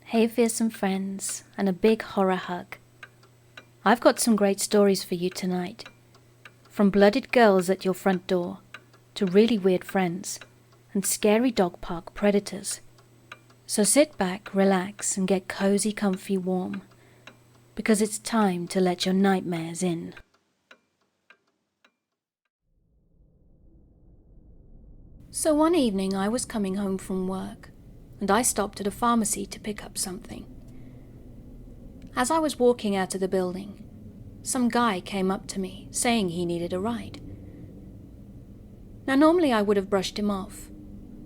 Hey fearsome friends, and a big horror hug. I've got some great stories for you tonight. From blooded girls at your front door, to really weird friends, and scary dog park predators. So sit back, relax, and get cozy, comfy, warm. Because it's time to let your nightmares in. So one evening I was coming home from work, and I stopped at a pharmacy to pick up something. As I was walking out of the building, some guy came up to me saying he needed a ride. Now normally I would have brushed him off,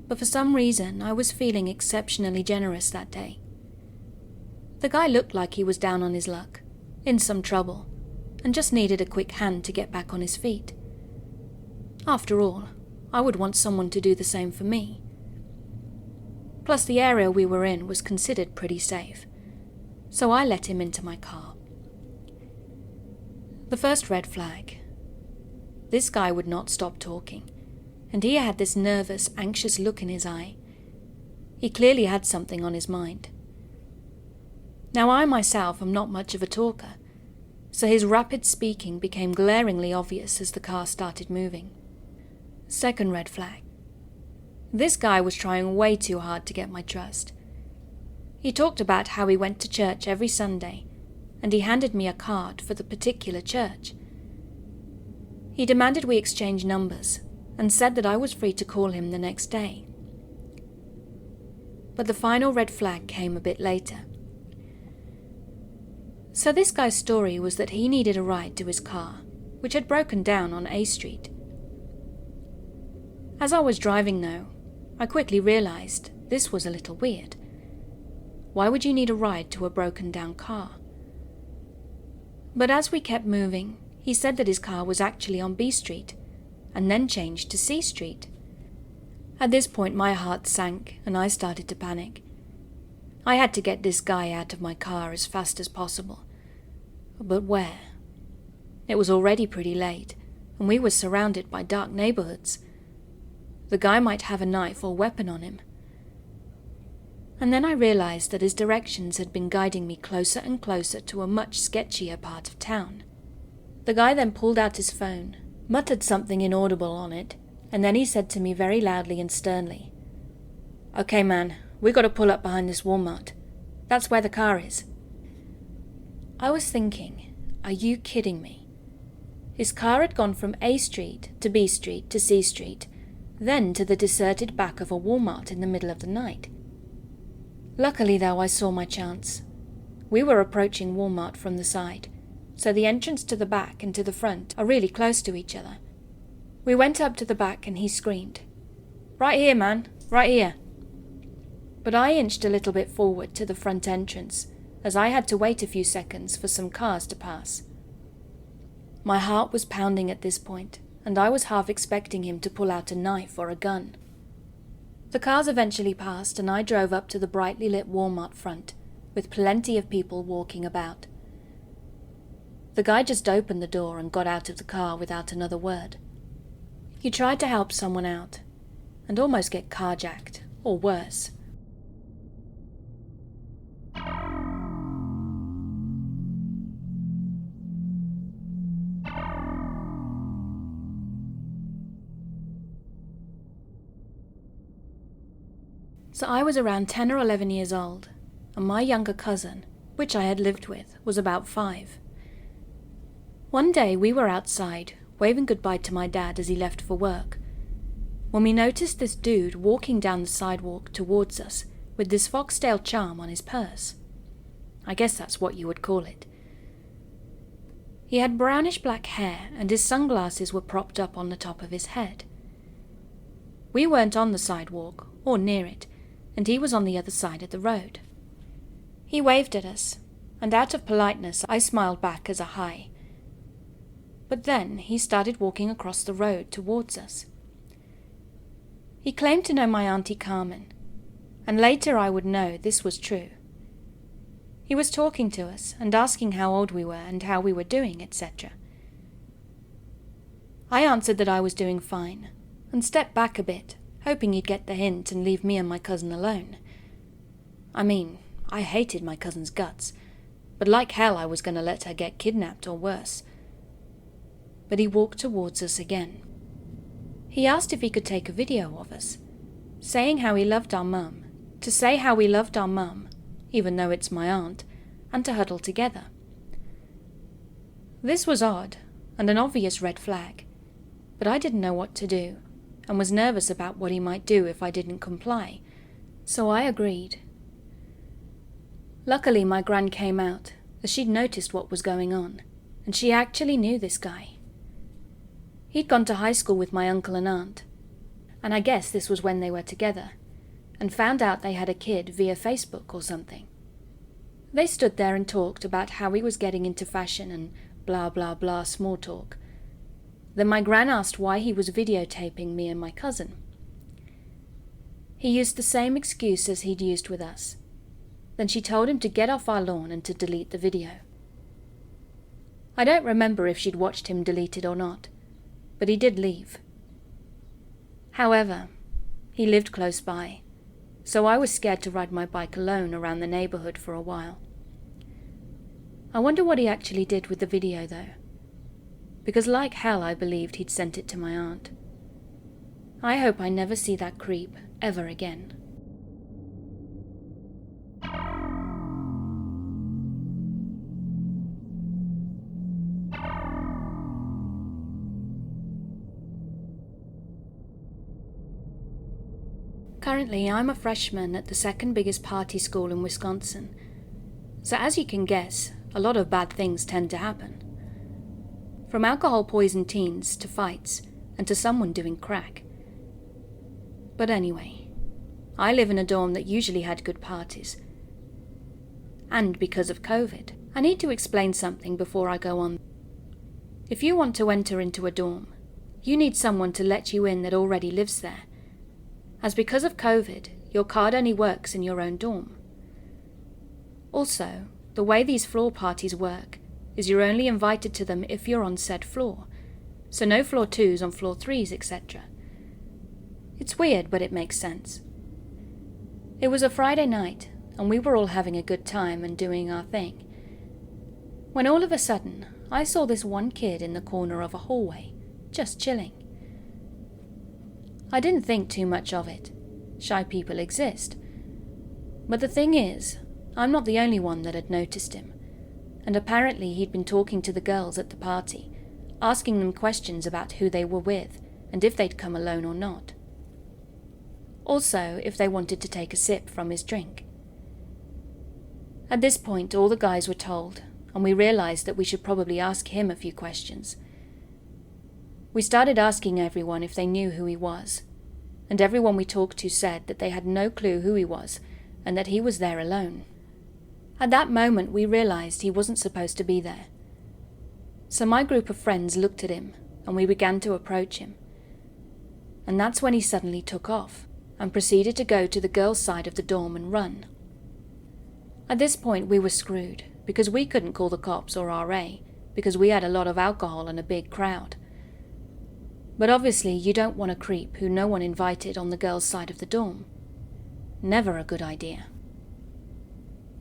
but for some reason I was feeling exceptionally generous that day. The guy looked like he was down on his luck, in some trouble, and just needed a quick hand to get back on his feet. After all, I would want someone to do the same for me. Plus the area we were in was considered pretty safe, so I let him into my car. The first red flag. This guy would not stop talking, and he had this nervous, anxious look in his eye. He clearly had something on his mind. Now I myself am not much of a talker, so his rapid speaking became glaringly obvious as the car started moving. Second red flag. This guy was trying way too hard to get my trust. He talked about how he went to church every Sunday, and he handed me a card for the particular church. He demanded we exchange numbers, and said that I was free to call him the next day. But the final red flag came a bit later. So this guy's story was that he needed a ride to his car, which had broken down on A Street. As I was driving though, I quickly realized this was a little weird. Why would you need a ride to a broken down car? But as we kept moving, he said that his car was actually on B Street, and then changed to C Street. At this point my heart sank and I started to panic. I had to get this guy out of my car as fast as possible. But where? It was already pretty late, and we were surrounded by dark neighbourhoods. The guy might have a knife or weapon on him. And then I realized that his directions had been guiding me closer and closer to a much sketchier part of town. The guy then pulled out his phone, muttered something inaudible on it, and then he said to me very loudly and sternly, "Okay man, we gotta pull up behind this Walmart. That's where the car is." I was thinking, are you kidding me? His car had gone from A Street to B Street to C Street, then to the deserted back of a Walmart in the middle of the night. Luckily though, I saw my chance. We were approaching Walmart from the side, so the entrance to the back and to the front are really close to each other. We went up to the back and he screamed, "Right here, man, right here." But I inched a little bit forward to the front entrance, as I had to wait a few seconds for some cars to pass. My heart was pounding at this point, and I was half expecting him to pull out a knife or a gun. The cars eventually passed and I drove up to the brightly lit Walmart front, with plenty of people walking about. The guy just opened the door and got out of the car without another word. He tried to help someone out, and almost get carjacked, or worse. So I was around 10 or 11 years old, and my younger cousin, which I had lived with, was about 5. One day we were outside, waving goodbye to my dad as he left for work, when we noticed this dude walking down the sidewalk towards us with this foxtail charm on his purse. I guess that's what you would call it. He had brownish black hair and his sunglasses were propped up on the top of his head. We weren't on the sidewalk, or near it, and he was on the other side of the road. He waved at us, and out of politeness I smiled back as a hi. But then he started walking across the road towards us. He claimed to know my Auntie Carmen, and later I would know this was true. He was talking to us and asking how old we were and how we were doing, etc. I answered that I was doing fine, and stepped back a bit, hoping he'd get the hint and leave me and my cousin alone. I mean, I hated my cousin's guts, but like hell I was going to let her get kidnapped or worse. But he walked towards us again. He asked if he could take a video of us, saying how he loved our mum, to say how we loved our mum, even though it's my aunt, and to huddle together. This was odd, and an obvious red flag, but I didn't know what to do, and was nervous about what he might do if I didn't comply, so I agreed. Luckily my gran came out, as she'd noticed what was going on, and she actually knew this guy. He'd gone to high school with my uncle and aunt, and I guess this was when they were together, and found out they had a kid via Facebook or something. They stood there and talked about how he was getting into fashion and blah blah blah small talk. Then my gran asked why he was videotaping me and my cousin. He used the same excuse as he'd used with us. Then she told him to get off our lawn and to delete the video. I don't remember if she'd watched him delete it or not, but he did leave. However, he lived close by, so I was scared to ride my bike alone around the neighbourhood for a while. I wonder what he actually did with the video though, because like hell I believed he'd sent it to my aunt. I hope I never see that creep ever again. Currently, I'm a freshman at the second biggest party school in Wisconsin, so as you can guess, a lot of bad things tend to happen. From alcohol-poisoned teens to fights and to someone doing crack. But anyway, I live in a dorm that usually had good parties. And because of COVID, I need to explain something before I go on. If you want to enter into a dorm, you need someone to let you in that already lives there, as because of COVID, your card only works in your own dorm. Also, the way these floor parties work is you're only invited to them if you're on said floor, so no floor 2s on floor 3s, etc. It's weird, but it makes sense. It was a Friday night, and we were all having a good time and doing our thing, when all of a sudden I saw this one kid in the corner of a hallway, just chilling. I didn't think too much of it. Shy people exist. But the thing is, I'm not the only one that had noticed him, and apparently he'd been talking to the girls at the party, asking them questions about who they were with and if they'd come alone or not. Also, if they wanted to take a sip from his drink. At this point, all the guys were told, and we realized that we should probably ask him a few questions. We started asking everyone if they knew who he was, and everyone we talked to said that they had no clue who he was and that he was there alone. At that moment we realized he wasn't supposed to be there. So my group of friends looked at him and we began to approach him. And that's when he suddenly took off and proceeded to go to the girls' side of the dorm and run. At this point we were screwed because we couldn't call the cops or RA because we had a lot of alcohol and a big crowd. But obviously you don't want a creep who no one invited on the girls' side of the dorm. Never a good idea.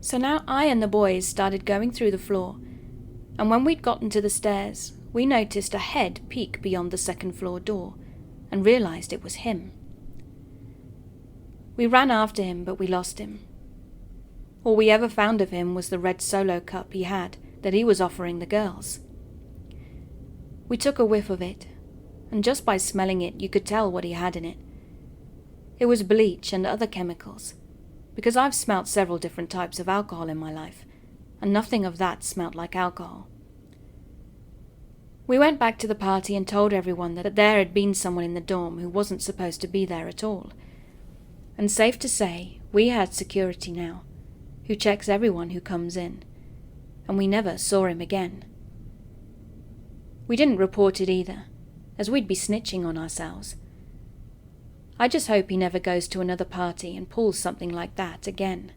So now I and the boys started going through the floor, and when we'd gotten to the stairs, we noticed a head peek beyond the second floor door, and realized it was him. We ran after him, but we lost him. All we ever found of him was the red Solo cup he had that he was offering the girls. We took a whiff of it, and just by smelling it you could tell what he had in it. It was bleach and other chemicals, because I've smelt several different types of alcohol in my life, and nothing of that smelt like alcohol. We went back to the party and told everyone that there had been someone in the dorm who wasn't supposed to be there at all. And safe to say, we had security now, who checks everyone who comes in, and we never saw him again. We didn't report it either, as we'd be snitching on ourselves. I just hope he never goes to another party and pulls something like that again.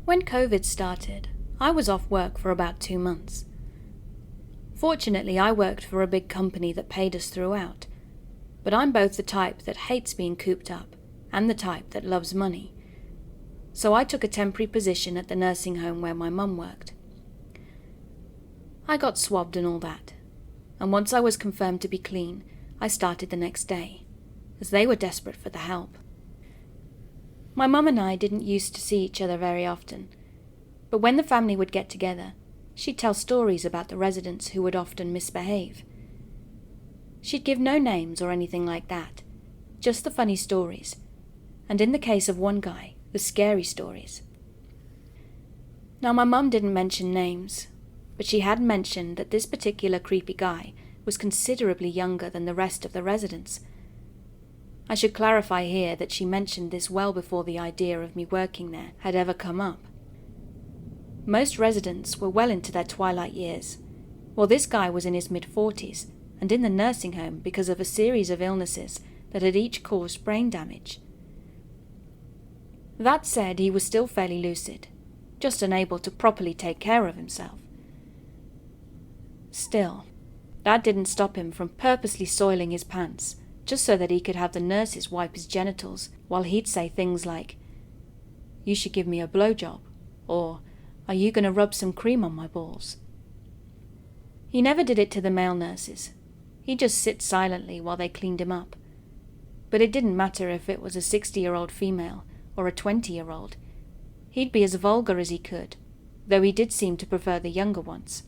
When COVID started, I was off work for about 2 months. Fortunately, I worked for a big company that paid us throughout, but I'm both the type that hates being cooped up and the type that loves money. So I took a temporary position at the nursing home where my mum worked. I got swabbed and all that, and once I was confirmed to be clean, I started the next day, as they were desperate for the help. My mum and I didn't used to see each other very often, but when the family would get together, she'd tell stories about the residents who would often misbehave. She'd give no names or anything like that, just the funny stories, and in the case of one guy, the scary stories. Now my mum didn't mention names, but she had mentioned that this particular creepy guy was considerably younger than the rest of the residents. I should clarify here that she mentioned this well before the idea of me working there had ever come up. Most residents were well into their twilight years, while this guy was in his mid-40s and in the nursing home because of a series of illnesses that had each caused brain damage. That said, he was still fairly lucid, just unable to properly take care of himself. Still, that didn't stop him from purposely soiling his pants, just so that he could have the nurses wipe his genitals, while he'd say things like, "You should give me a blowjob," or "Are you going to rub some cream on my balls?" He never did it to the male nurses. He'd just sit silently while they cleaned him up. But it didn't matter if it was a 60-year-old female or a 20-year-old. He'd be as vulgar as he could, though he did seem to prefer the younger ones.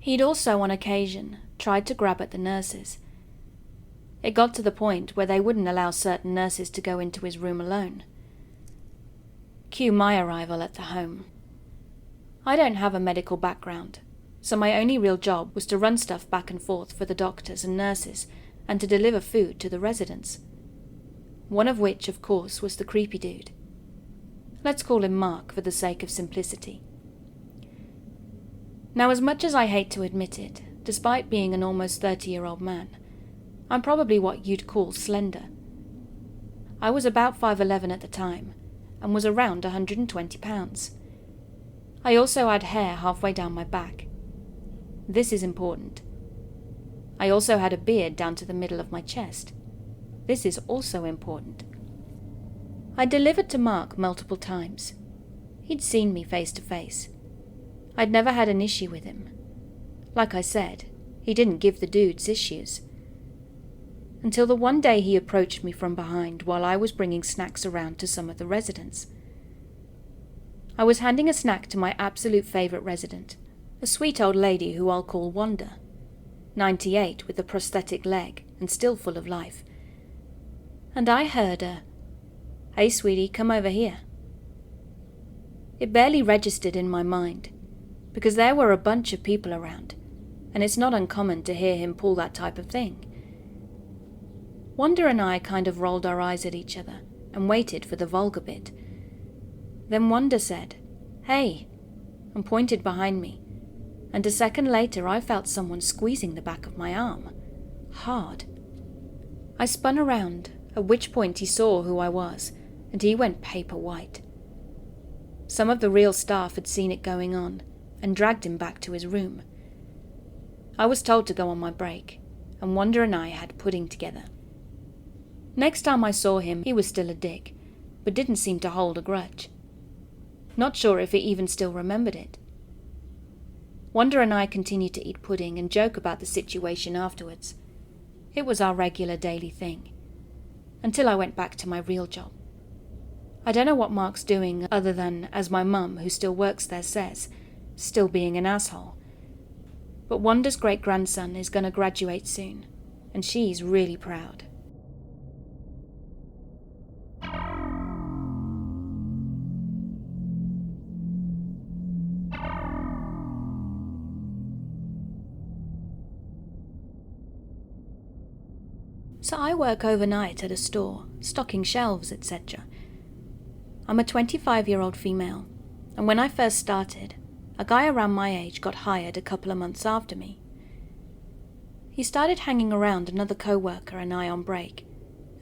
He'd also, on occasion, tried to grab at the nurses. It got to the point where they wouldn't allow certain nurses to go into his room alone. Cue my arrival at the home. I don't have a medical background, so my only real job was to run stuff back and forth for the doctors and nurses and to deliver food to the residents. One of which, of course, was the creepy dude. Let's call him Mark for the sake of simplicity. Now, as much as I hate to admit it, despite being an almost 30-year-old man, I'm probably what you'd call slender. I was about 5'11" at the time, and was around 120 pounds. I also had hair halfway down my back. This is important. I also had a beard down to the middle of my chest. This is also important. I delivered to Mark multiple times. He'd seen me face to face. I'd never had an issue with him. Like I said, he didn't give the dudes issues. Until the one day he approached me from behind while I was bringing snacks around to some of the residents. I was handing a snack to my absolute favourite resident, a sweet old lady who I'll call Wanda, 98 with a prosthetic leg and still full of life. And I heard a, "Hey sweetie, come over here." It barely registered in my mind, because there were a bunch of people around, and it's not uncommon to hear him pull that type of thing. Wanda and I kind of rolled our eyes at each other and waited for the vulgar bit. Then Wanda said, "Hey," and pointed behind me, and a second later I felt someone squeezing the back of my arm. Hard. I spun around, at which point he saw who I was, and he went paper white. Some of the real staff had seen it going on, and dragged him back to his room. I was told to go on my break, and Wanda and I had pudding together. Next time I saw him, he was still a dick, but didn't seem to hold a grudge. Not sure if he even still remembered it. Wanda and I continued to eat pudding and joke about the situation afterwards. It was our regular daily thing. Until I went back to my real job. I don't know what Mark's doing other than, as my mum, who still works there, says, still being an asshole. But Wanda's great-grandson is going to graduate soon, and she's really proud. So I work overnight at a store, stocking shelves, etc. I'm a 25-year-old female, and when I first started, a guy around my age got hired a couple of months after me. He started hanging around another co-worker and I on break,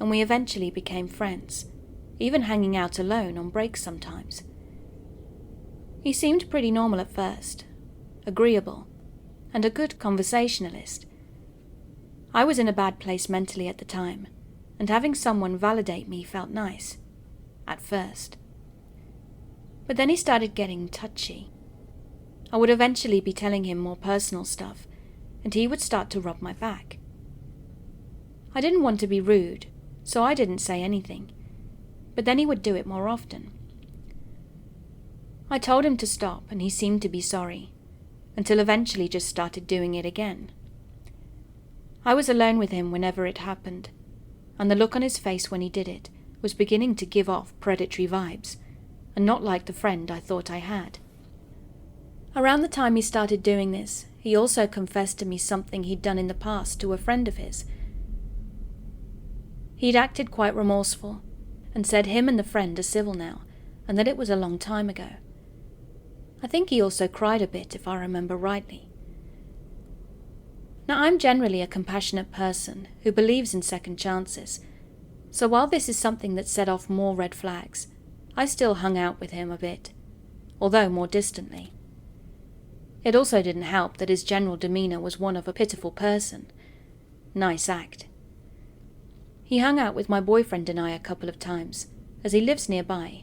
and we eventually became friends, even hanging out alone on breaks sometimes. He seemed pretty normal at first, agreeable, and a good conversationalist. I was in a bad place mentally at the time, and having someone validate me felt nice, at first. But then he started getting touchy. I would eventually be telling him more personal stuff, and he would start to rub my back. I didn't want to be rude, so I didn't say anything, but then he would do it more often. I told him to stop, and he seemed to be sorry, until eventually just started doing it again. I was alone with him whenever it happened, and the look on his face when he did it was beginning to give off predatory vibes, and not like the friend I thought I had. Around the time he started doing this, he also confessed to me something he'd done in the past to a friend of his. He'd acted quite remorseful, and said him and the friend are civil now, and that it was a long time ago. I think he also cried a bit, if I remember rightly. Now, I'm generally a compassionate person who believes in second chances, so while this is something that set off more red flags, I still hung out with him a bit, although more distantly. It also didn't help that his general demeanour was one of a pitiful person. Nice act. He hung out with my boyfriend and I a couple of times, as he lives nearby,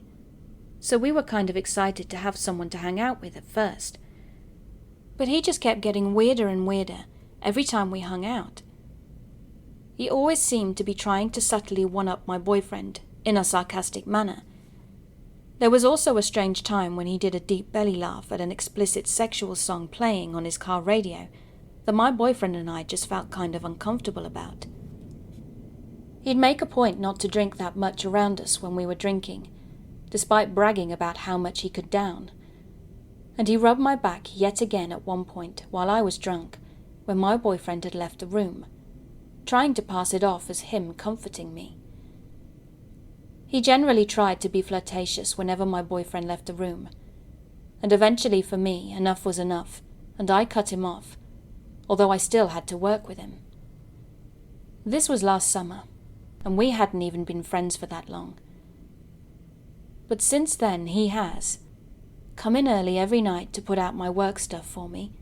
so we were kind of excited to have someone to hang out with at first. But he just kept getting weirder and weirder every time we hung out. He always seemed to be trying to subtly one-up my boyfriend in a sarcastic manner. There was also a strange time when he did a deep belly laugh at an explicit sexual song playing on his car radio that my boyfriend and I just felt kind of uncomfortable about. He'd make a point not to drink that much around us when we were drinking, despite bragging about how much he could down. And he rubbed my back yet again at one point while I was drunk, when my boyfriend had left the room, trying to pass it off as him comforting me. He generally tried to be flirtatious whenever my boyfriend left the room, and eventually for me enough was enough, and I cut him off, although I still had to work with him. This was last summer, and we hadn't even been friends for that long. But since then he has come in early every night to put out my work stuff for me,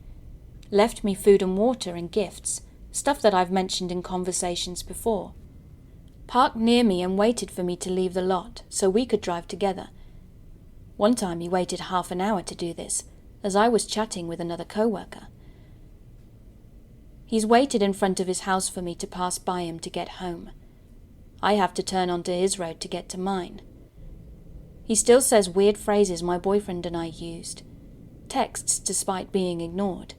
left me food and water and gifts, stuff that I've mentioned in conversations before, parked near me and waited for me to leave the lot so we could drive together. One time he waited half an hour to do this, as I was chatting with another co-worker. He's waited in front of his house for me to pass by him to get home. I have to turn onto his road to get to mine. He still says weird phrases my boyfriend and I used, texts despite being ignored.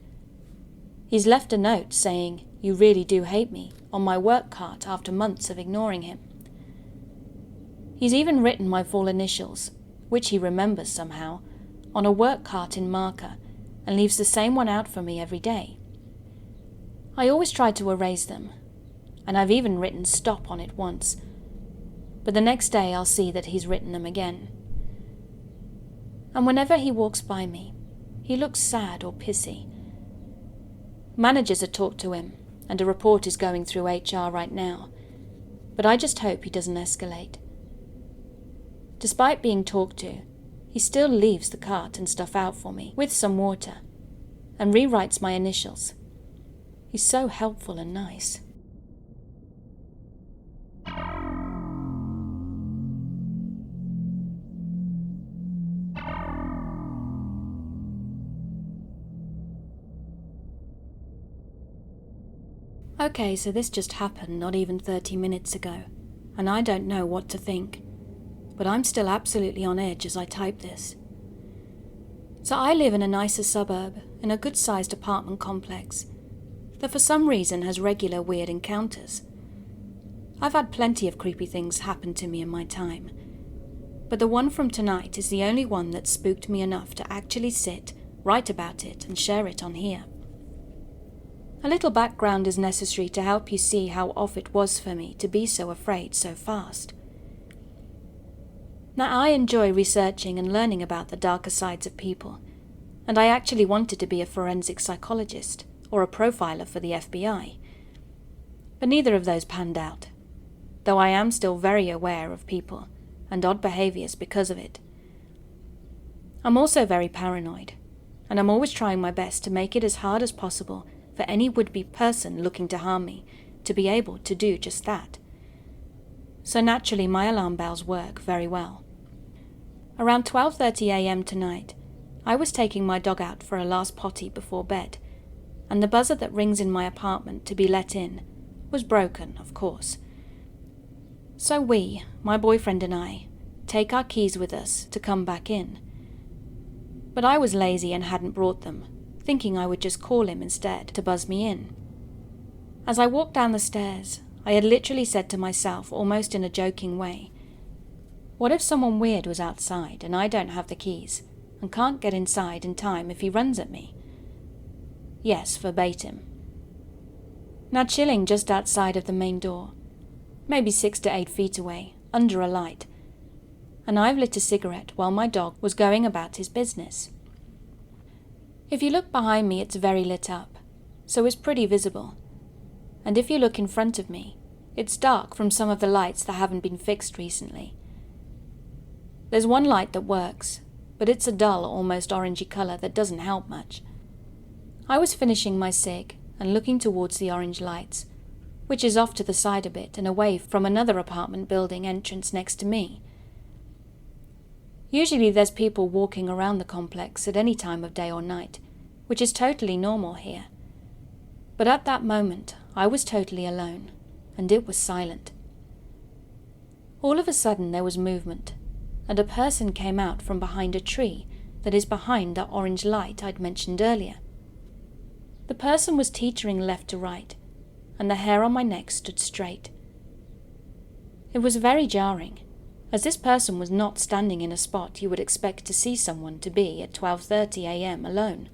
He's left a note saying, "You really do hate me," on my work cart after months of ignoring him. He's even written my full initials, which he remembers somehow, on a work cart in marker, and leaves the same one out for me every day. I always try to erase them, and I've even written "stop" on it once, but the next day I'll see that he's written them again. And whenever he walks by me, he looks sad or pissy. Managers have talked to him, and a report is going through HR right now, but I just hope he doesn't escalate. Despite being talked to, he still leaves the cart and stuff out for me, with some water, and rewrites my initials. He's so helpful and nice. Okay, so this just happened not even 30 minutes ago, and I don't know what to think, but I'm still absolutely on edge as I type this. So I live in a nicer suburb, in a good-sized apartment complex, that for some reason has regular weird encounters. I've had plenty of creepy things happen to me in my time, but the one from tonight is the only one that spooked me enough to actually sit, write about it, and share it on here. A little background is necessary to help you see how off it was for me to be so afraid so fast. Now, I enjoy researching and learning about the darker sides of people, and I actually wanted to be a forensic psychologist or a profiler for the FBI. But neither of those panned out, though I am still very aware of people and odd behaviors because of it. I'm also very paranoid, and I'm always trying my best to make it as hard as possible for any would-be person looking to harm me to be able to do just that. So naturally my alarm bells work very well. Around 12:30 a.m. tonight, I was taking my dog out for a last potty before bed, and the buzzer that rings in my apartment to be let in was broken, of course. So we, my boyfriend and I, take our keys with us to come back in. But I was lazy and hadn't brought them, thinking I would just call him instead to buzz me in. As I walked down the stairs, I had literally said to myself, almost in a joking way, what if someone weird was outside and I don't have the keys and can't get inside in time if he runs at me? Yes, verbatim. Now chilling just outside of the main door, maybe 6 to 8 feet away, under a light, and I've lit a cigarette while my dog was going about his business. If you look behind me, it's very lit up, so it's pretty visible. And if you look in front of me, it's dark from some of the lights that haven't been fixed recently. There's one light that works, but it's a dull, almost orangey colour that doesn't help much. I was finishing my cig and looking towards the orange lights, which is off to the side a bit and away from another apartment building entrance next to me. Usually there's people walking around the complex at any time of day or night, which is totally normal here. But at that moment, I was totally alone, and it was silent. All of a sudden there was movement, and a person came out from behind a tree that is behind that orange light I'd mentioned earlier. The person was teetering left to right, and the hair on my neck stood straight. It was very jarring, as this person was not standing in a spot you would expect to see someone to be at 12:30 a.m. alone,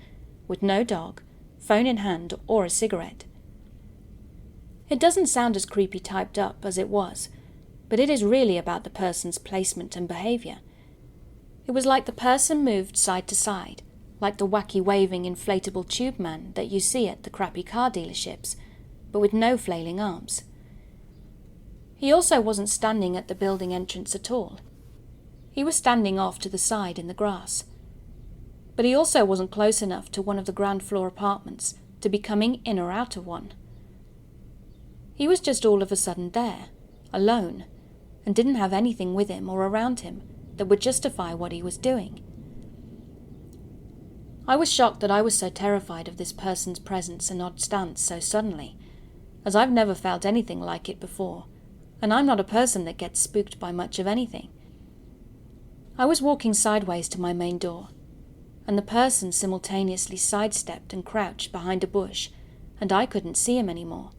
with no dog, phone in hand, or a cigarette. It doesn't sound as creepy typed up as it was, but it is really about the person's placement and behaviour. It was like the person moved side to side, like the wacky waving inflatable tube man that you see at the crappy car dealerships, but with no flailing arms. He also wasn't standing at the building entrance at all. He was standing off to the side in the grass. But he also wasn't close enough to one of the ground floor apartments to be coming in or out of one. He was just all of a sudden there, alone, and didn't have anything with him or around him that would justify what he was doing. I was shocked that I was so terrified of this person's presence and odd stance so suddenly, as I've never felt anything like it before, and I'm not a person that gets spooked by much of anything. I was walking sideways to my main door, and the person simultaneously sidestepped and crouched behind a bush, and I couldn't see him anymore.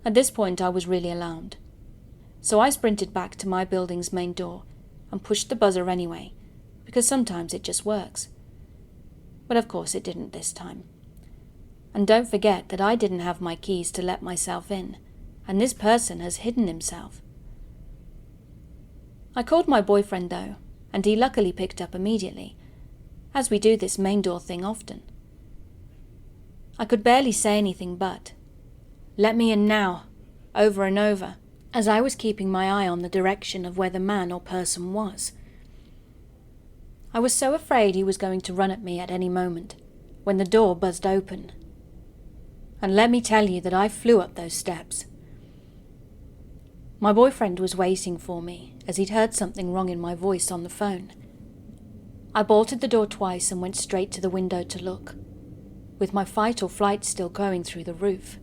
At this point I was really alarmed, so I sprinted back to my building's main door and pushed the buzzer anyway, because sometimes it just works. But of course it didn't this time. And don't forget that I didn't have my keys to let myself in, and this person has hidden himself. I called my boyfriend though, and he luckily picked up immediately, as we do this main door thing often. I could barely say anything but, "Let me in now," over and over, as I was keeping my eye on the direction of where the man or person was. I was so afraid he was going to run at me at any moment, when the door buzzed open. And let me tell you that I flew up those steps. My boyfriend was waiting for me, as he'd heard something wrong in my voice on the phone. I bolted the door twice and went straight to the window to look, with my fight or flight still going through the roof.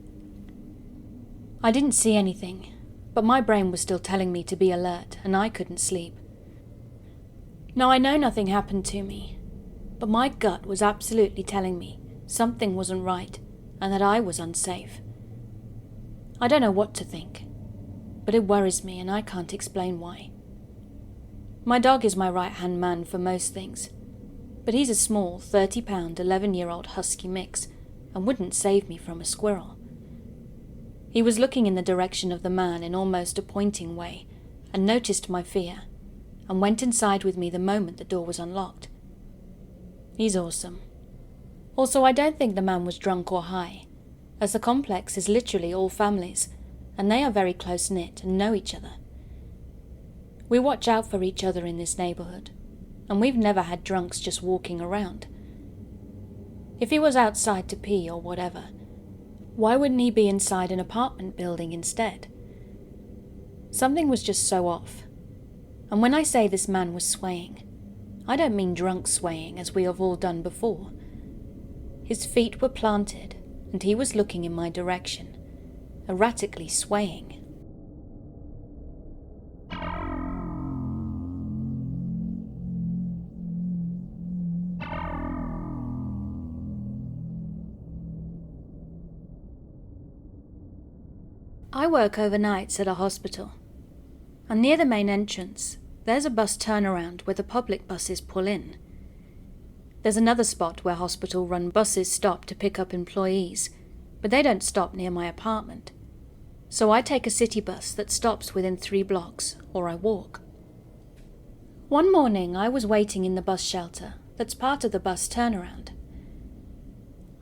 I didn't see anything, but my brain was still telling me to be alert, and I couldn't sleep. Now I know nothing happened to me, but my gut was absolutely telling me something wasn't right and that I was unsafe. I don't know what to think, but it worries me and I can't explain why. My dog is my right-hand man for most things, but he's a small 30-pound, 11-year-old husky mix and wouldn't save me from a squirrel. He was looking in the direction of the man in almost a pointing way and noticed my fear and went inside with me the moment the door was unlocked. He's awesome. Also, I don't think the man was drunk or high, as the complex is literally all families, and they are very close-knit and know each other. We watch out for each other in this neighbourhood, and we've never had drunks just walking around. If he was outside to pee or whatever, why wouldn't he be inside an apartment building instead? Something was just so off. And when I say this man was swaying, I don't mean drunk swaying as we have all done before. His feet were planted, and he was looking in my direction, erratically swaying. I work overnights at a hospital, and near the main entrance, there's a bus turnaround where the public buses pull in. There's another spot where hospital-run buses stop to pick up employees, but they don't stop near my apartment. So I take a city bus that stops within 3 blocks, or I walk. One morning I was waiting in the bus shelter that's part of the bus turnaround.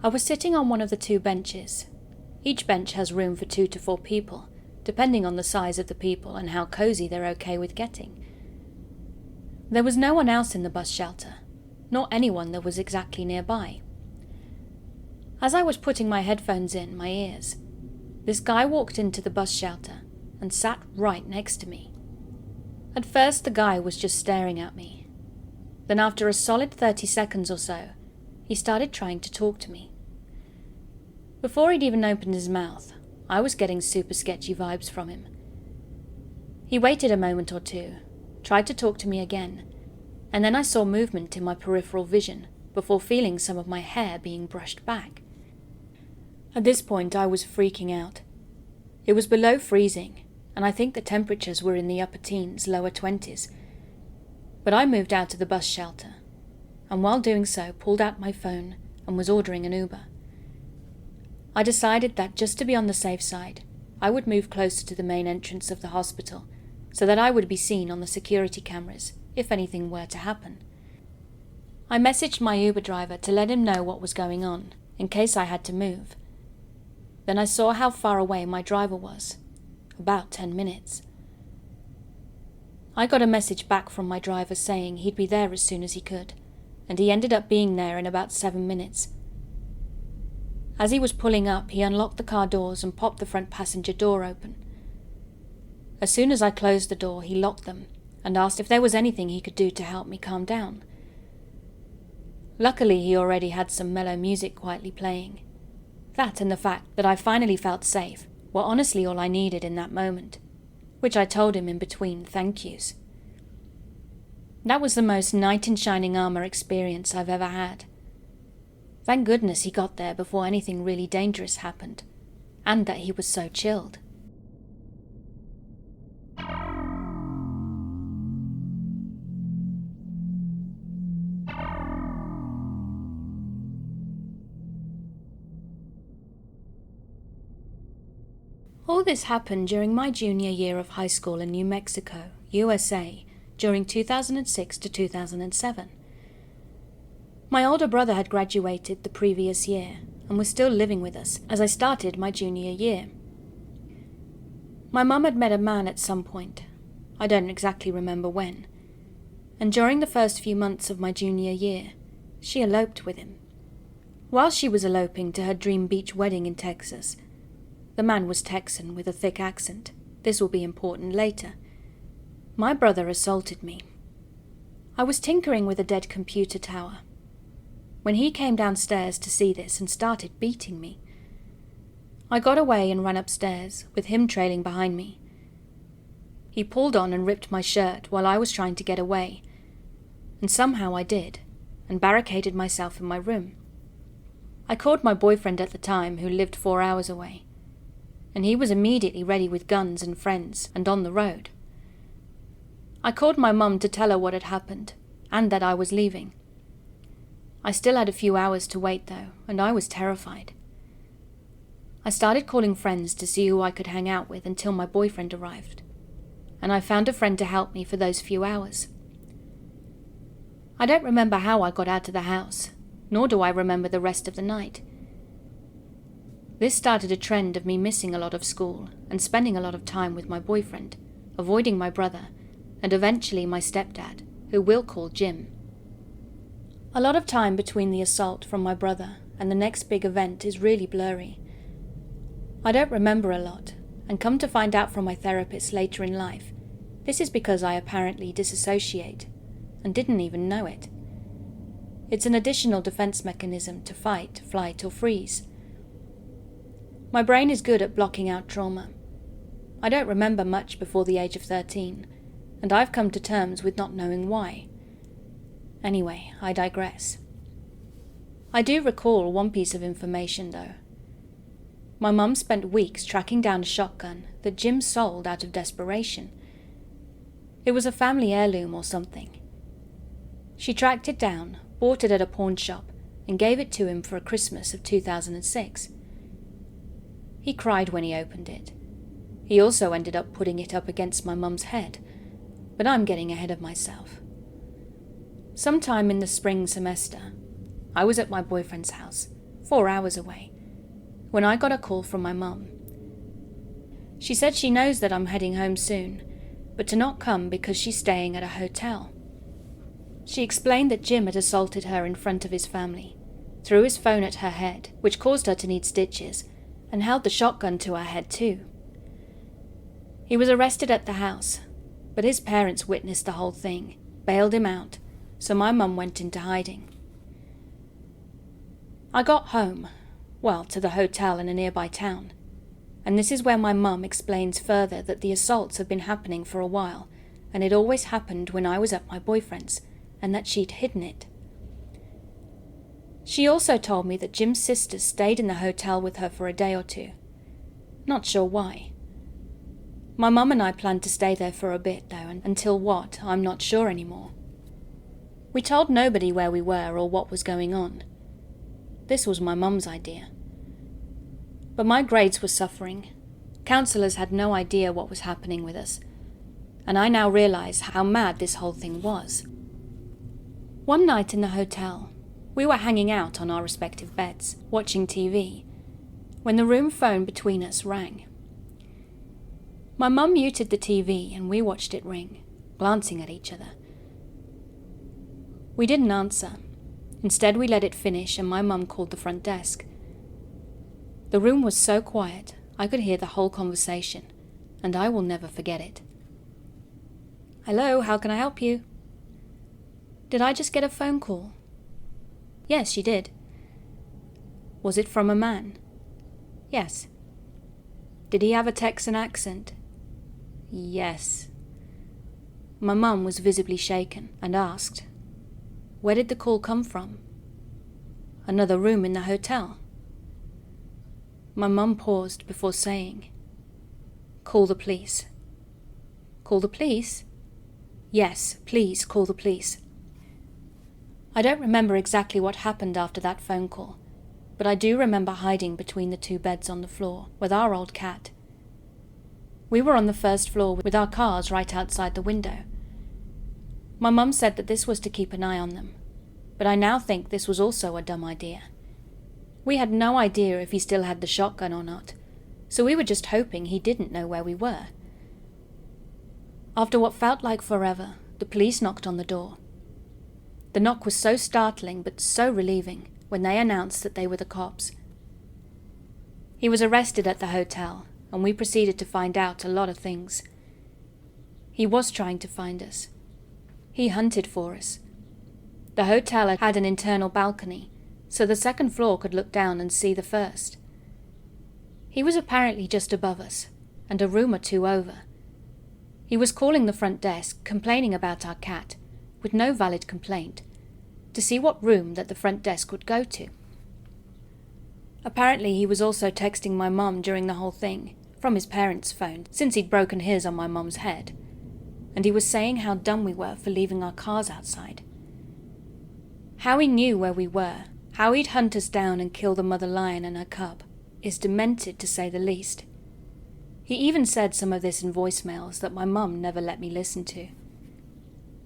I was sitting on one of the 2 benches. Each bench has room for 2 to 4 people, depending on the size of the people and how cozy they're okay with getting. There was no one else in the bus shelter, nor anyone that was exactly nearby. As I was putting my headphones in my ears, this guy walked into the bus shelter and sat right next to me. At first the guy was just staring at me. Then after a solid 30 seconds or so, he started trying to talk to me. Before he'd even opened his mouth, I was getting super sketchy vibes from him. He waited a moment or 2, tried to talk to me again, and then I saw movement in my peripheral vision before feeling some of my hair being brushed back. At this point I was freaking out. It was below freezing, and I think the temperatures were in the upper teens, lower 20s. But I moved out of the bus shelter, and while doing so pulled out my phone and was ordering an Uber. I decided that just to be on the safe side, I would move closer to the main entrance of the hospital so that I would be seen on the security cameras if anything were to happen. I messaged my Uber driver to let him know what was going on, in case I had to move. Then I saw how far away my driver was. About 10 minutes. I got a message back from my driver saying he'd be there as soon as he could, and he ended up being there in about 7 minutes. As he was pulling up, he unlocked the car doors and popped the front passenger door open. As soon as I closed the door, he locked them and asked if there was anything he could do to help me calm down. Luckily, he already had some mellow music quietly playing. That and the fact that I finally felt safe were honestly all I needed in that moment, which I told him in between thank yous. That was the most Knight in Shining Armour experience I've ever had. Thank goodness he got there before anything really dangerous happened, and that he was so chilled. All this happened during my junior year of high school in New Mexico, USA, during 2006 to 2007. My older brother had graduated the previous year and was still living with us as I started my junior year. My mum had met a man at some point, I don't exactly remember when, and during the first few months of my junior year, she eloped with him. While she was eloping to her dream beach wedding in Texas, the man was Texan with a thick accent. This will be important later. My brother assaulted me. I was tinkering with a dead computer tower when he came downstairs to see this and started beating me. I got away and ran upstairs, with him trailing behind me. He pulled on and ripped my shirt while I was trying to get away, and somehow I did, and barricaded myself in my room. I called my boyfriend at the time, who lived 4 hours away, and he was immediately ready with guns and friends and on the road. I called my mum to tell her what had happened, and that I was leaving. I still had a few hours to wait though, and I was terrified. I started calling friends to see who I could hang out with until my boyfriend arrived, and I found a friend to help me for those few hours. I don't remember how I got out of the house, nor do I remember the rest of the night. This started a trend of me missing a lot of school and spending a lot of time with my boyfriend, avoiding my brother, and eventually my stepdad, who we'll call Jim. A lot of time between the assault from my brother and the next big event is really blurry. I don't remember a lot, and come to find out from my therapist later in life, this is because I apparently disassociate, and didn't even know it. It's an additional defense mechanism to fight, flight, or freeze. My brain is good at blocking out trauma. I don't remember much before the age of 13, and I've come to terms with not knowing why. Anyway, I digress. I do recall one piece of information, though. My mum spent weeks tracking down a shotgun that Jim sold out of desperation. It was a family heirloom or something. She tracked it down, bought it at a pawn shop, and gave it to him for a Christmas of 2006. He cried when he opened it. He also ended up putting it up against my mum's head, but I'm getting ahead of myself. Sometime in the spring semester, I was at my boyfriend's house, 4 hours away, when I got a call from my mum. She said she knows that I'm heading home soon, but to not come because she's staying at a hotel. She explained that Jim had assaulted her in front of his family, threw his phone at her head, which caused her to need stitches, and held the shotgun to her head too. He was arrested at the house, but his parents witnessed the whole thing, bailed him out, so my mum went into hiding. I got home, well, to the hotel in a nearby town, and this is where my mum explains further that the assaults have been happening for a while, and it always happened when I was at my boyfriend's, and that she'd hidden it. She also told me that Jim's sisters stayed in the hotel with her for a day or two. Not sure why. My mum and I planned to stay there for a bit, though, and until what, I'm not sure anymore. We told nobody where we were or what was going on. This was my mum's idea. But my grades were suffering. Counsellors had no idea what was happening with us, and I now realise how mad this whole thing was. One night in the hotel, we were hanging out on our respective beds, watching TV, when the room phone between us rang. My mum muted the TV and we watched it ring, glancing at each other. We didn't answer. Instead, we let it finish and my mum called the front desk. The room was so quiet, I could hear the whole conversation, and I will never forget it. "Hello, how can I help you?" "Did I just get a phone call?" "Yes, you did." "Was it from a man?" "Yes." "Did he have a Texan accent?" "Yes." My mum was visibly shaken and asked, "Where did the call come from?" "Another room in the hotel." My mum paused before saying, "Call the police." "Call the police?" "Yes, please call the police." I don't remember exactly what happened after that phone call, but I do remember hiding between the two beds on the floor with our old cat. We were on the first floor with our cars right outside the window. My mum said that this was to keep an eye on them, but I now think this was also a dumb idea. We had no idea if he still had the shotgun or not, so we were just hoping he didn't know where we were. After what felt like forever, the police knocked on the door. The knock was so startling but so relieving when they announced that they were the cops. He was arrested at the hotel, and we proceeded to find out a lot of things. He was trying to find us. He hunted for us. The hotel had an internal balcony, so the second floor could look down and see the first. He was apparently just above us, and a room or two over. He was calling the front desk, complaining about our cat, with no valid complaint, to see what room that the front desk would go to. Apparently he was also texting my mum during the whole thing, from his parents' phone, since he'd broken his on my mum's head, and he was saying how dumb we were for leaving our cars outside. How he knew where we were, how he'd hunt us down and kill the mother lion and her cub, is demented to say the least. He even said some of this in voicemails that my mum never let me listen to.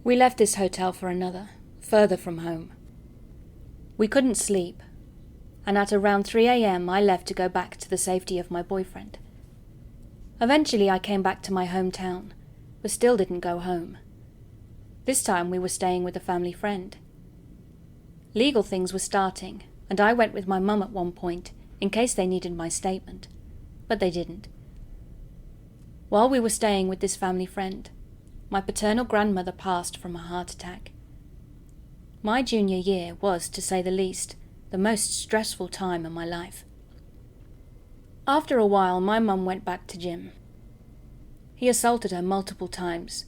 We left this hotel for another, further from home. We couldn't sleep, and at around 3 a.m. I left to go back to the safety of my boyfriend. Eventually I came back to my hometown, but still didn't go home. This time we were staying with a family friend. Legal things were starting, and I went with my mum at one point in case they needed my statement, but they didn't. While we were staying with this family friend, my paternal grandmother passed from a heart attack. My junior year was, to say the least, the most stressful time in my life. After a while, my mum went back to Jim. He assaulted her multiple times,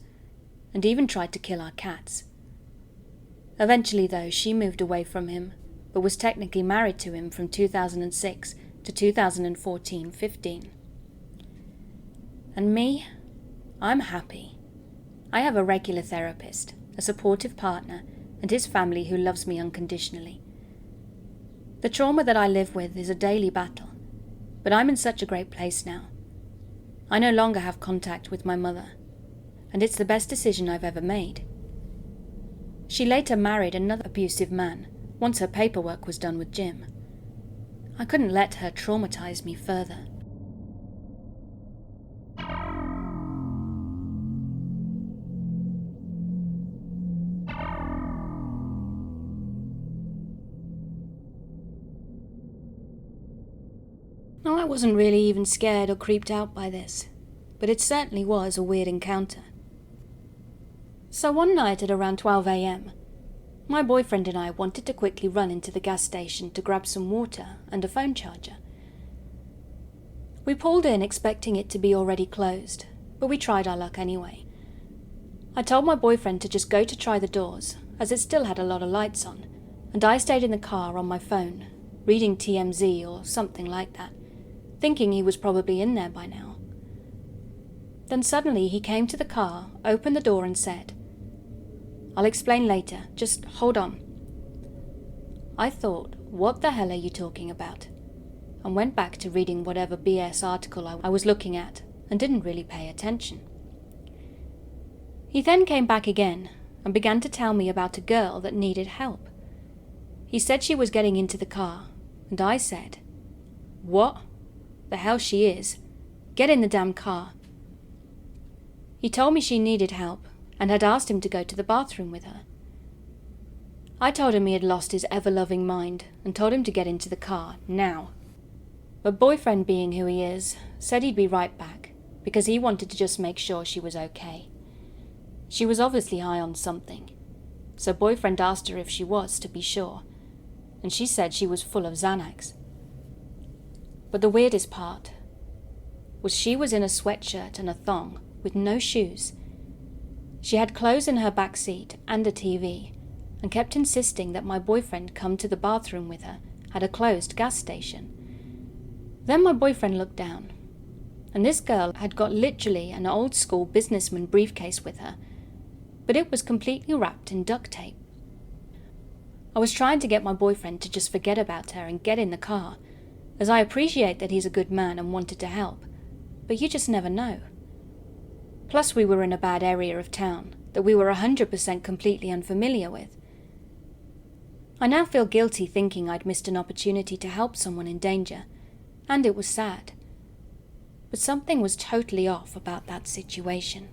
and even tried to kill our cats. Eventually, though, she moved away from him, but was technically married to him from 2006 to 2014-15. And me? I'm happy. I have a regular therapist, a supportive partner, and his family who loves me unconditionally. The trauma that I live with is a daily battle, but I'm in such a great place now. I no longer have contact with my mother, and it's the best decision I've ever made. She later married another abusive man once her paperwork was done with Jim. I couldn't let her traumatize me further. No, I wasn't really even scared or creeped out by this, but it certainly was a weird encounter. So one night at around 12 a.m, my boyfriend and I wanted to quickly run into the gas station to grab some water and a phone charger. We pulled in expecting it to be already closed, but we tried our luck anyway. I told my boyfriend to just go to try the doors, as it still had a lot of lights on, and I stayed in the car on my phone, reading TMZ or something like that, thinking he was probably in there by now. Then suddenly he came to the car, opened the door and said, "I'll explain later, just hold on." I thought, what the hell are you talking about? And went back to reading whatever BS article I was looking at and didn't really pay attention. He then came back again and began to tell me about a girl that needed help. He said she was getting into the car, and I said, "What? The hell she is. Get in the damn car." He told me she needed help and had asked him to go to the bathroom with her. I told him he had lost his ever-loving mind and told him to get into the car, now. But boyfriend, being who he is, said he'd be right back because he wanted to just make sure she was okay. She was obviously high on something, so boyfriend asked her if she was, to be sure, and she said she was full of Xanax. But the weirdest part was she was in a sweatshirt and a thong with no shoes. She had clothes in her back seat and a TV, and kept insisting that my boyfriend come to the bathroom with her at a closed gas station. Then my boyfriend looked down, and this girl had got literally an old-school businessman briefcase with her, but it was completely wrapped in duct tape. I was trying to get my boyfriend to just forget about her and get in the car, as I appreciate that he's a good man and wanted to help, but you just never know. Plus we were in a bad area of town that we were 100% completely unfamiliar with. I now feel guilty thinking I'd missed an opportunity to help someone in danger, and it was sad. But something was totally off about that situation.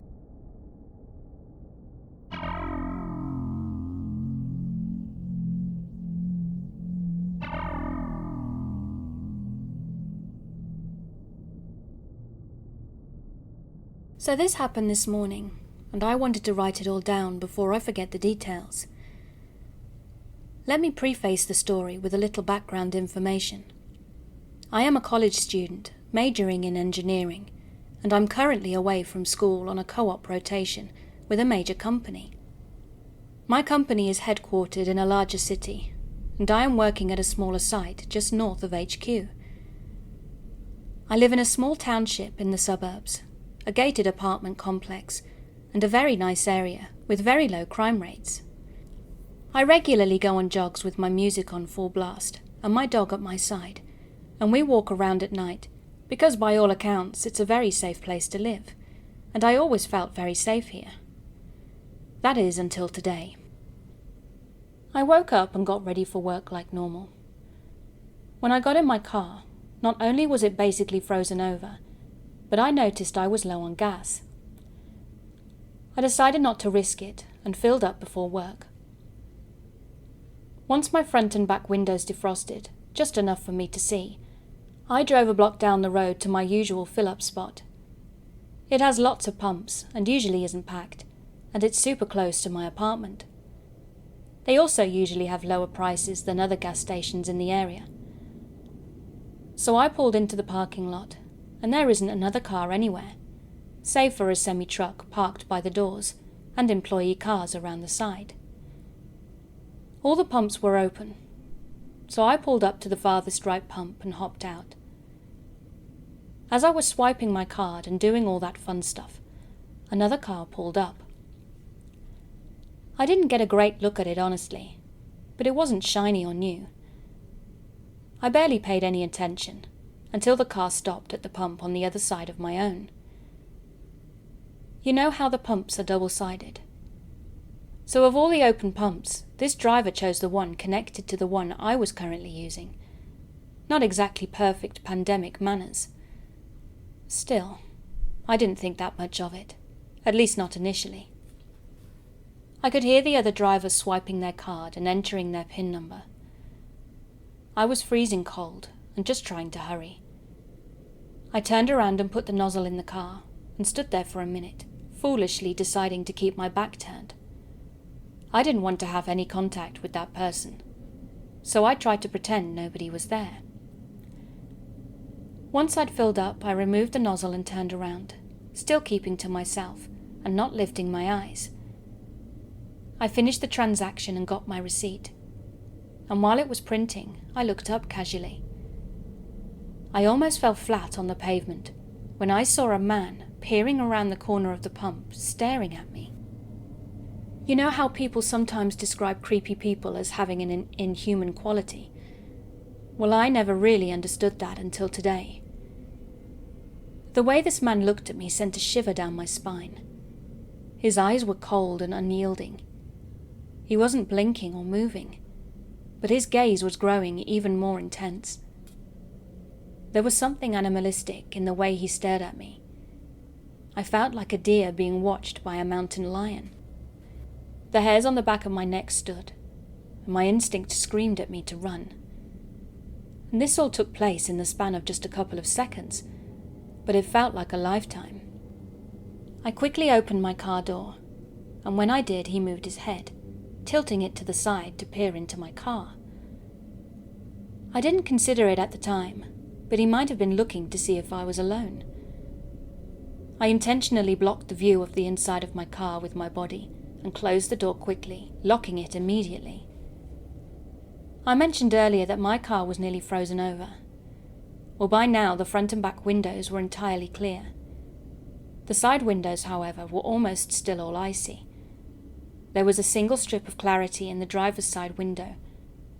So this happened this morning, and I wanted to write it all down before I forget the details. Let me preface the story with a little background information. I am a college student, majoring in engineering, and I'm currently away from school on a co-op rotation with a major company. My company is headquartered in a larger city, and I am working at a smaller site just north of HQ. I live in a small township in the suburbs, a gated apartment complex, and a very nice area with very low crime rates. I regularly go on jogs with my music on full blast and my dog at my side, and we walk around at night because by all accounts it's a very safe place to live, and I always felt very safe here. That is until today. I woke up and got ready for work like normal. When I got in my car, not only was it basically frozen over, but I noticed I was low on gas. I decided not to risk it and filled up before work. Once my front and back windows defrosted, just enough for me to see, I drove a block down the road to my usual fill-up spot. It has lots of pumps and usually isn't packed, and it's super close to my apartment. They also usually have lower prices than other gas stations in the area. So I pulled into the parking lot, and there isn't another car anywhere, save for a semi-truck parked by the doors and employee cars around the side. All the pumps were open, so I pulled up to the farthest right pump and hopped out. As I was swiping my card and doing all that fun stuff, another car pulled up. I didn't get a great look at it, honestly, but it wasn't shiny or new. I barely paid any attention until the car stopped at the pump on the other side of my own. You know how the pumps are double-sided? So of all the open pumps, this driver chose the one connected to the one I was currently using. Not exactly perfect pandemic manners. Still, I didn't think that much of it, at least not initially. I could hear the other drivers swiping their card and entering their PIN number. I was freezing cold and just trying to hurry. I turned around and put the nozzle in the car and stood there for a minute, foolishly deciding to keep my back turned. I didn't want to have any contact with that person, so I tried to pretend nobody was there. Once I'd filled up, I removed the nozzle and turned around, still keeping to myself and not lifting my eyes. I finished the transaction and got my receipt, and while it was printing, I looked up casually. I almost fell flat on the pavement when I saw a man peering around the corner of the pump, staring at me. You know how people sometimes describe creepy people as having an inhuman quality? Well, I never really understood that until today. The way this man looked at me sent a shiver down my spine. His eyes were cold and unyielding. He wasn't blinking or moving, but his gaze was growing even more intense. There was something animalistic in the way he stared at me. I felt like a deer being watched by a mountain lion. The hairs on the back of my neck stood, and my instinct screamed at me to run. And this all took place in the span of just a couple of seconds, but it felt like a lifetime. I quickly opened my car door, and when I did, he moved his head, tilting it to the side to peer into my car. I didn't consider it at the time, but he might have been looking to see if I was alone. I intentionally blocked the view of the inside of my car with my body and closed the door quickly, locking it immediately. I mentioned earlier that my car was nearly frozen over. Well, by now the front and back windows were entirely clear. The side windows, however, were almost still all icy. There was a single strip of clarity in the driver's side window,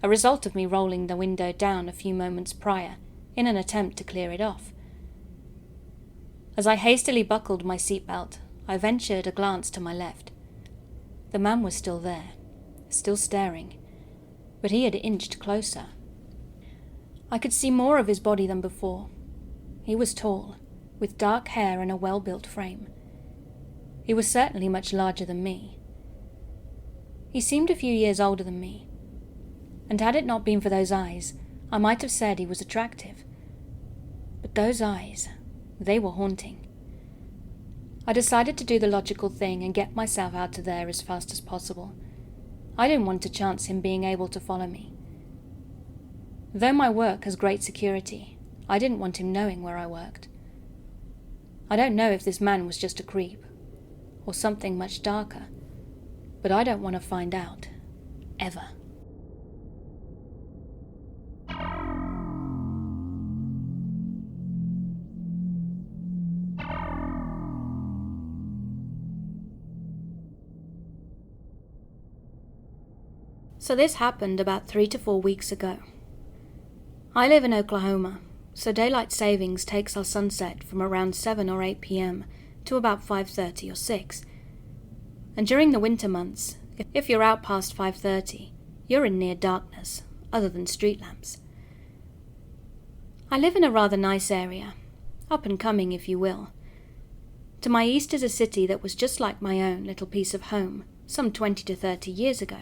a result of me rolling the window down a few moments prior in an attempt to clear it off. As I hastily buckled my seatbelt, I ventured a glance to my left. The man was still there, still staring, but he had inched closer. I could see more of his body than before. He was tall, with dark hair and a well-built frame. He was certainly much larger than me. He seemed a few years older than me, and had it not been for those eyes, I might have said he was attractive. But those eyes, they were haunting. I decided to do the logical thing and get myself out of there as fast as possible. I didn't want to chance him being able to follow me. Though my work has great security, I didn't want him knowing where I worked. I don't know if this man was just a creep, or something much darker, but I don't want to find out, ever. So this happened about 3 to 4 weeks ago. I live in Oklahoma, so daylight savings takes our sunset from around 7 or 8 p.m. to about 5:30 or 6. And during the winter months, if you're out past 5:30, you're in near darkness, other than street lamps. I live in a rather nice area, up and coming if you will. To my east is a city that was just like my own little piece of home, some 20 to 30 years ago.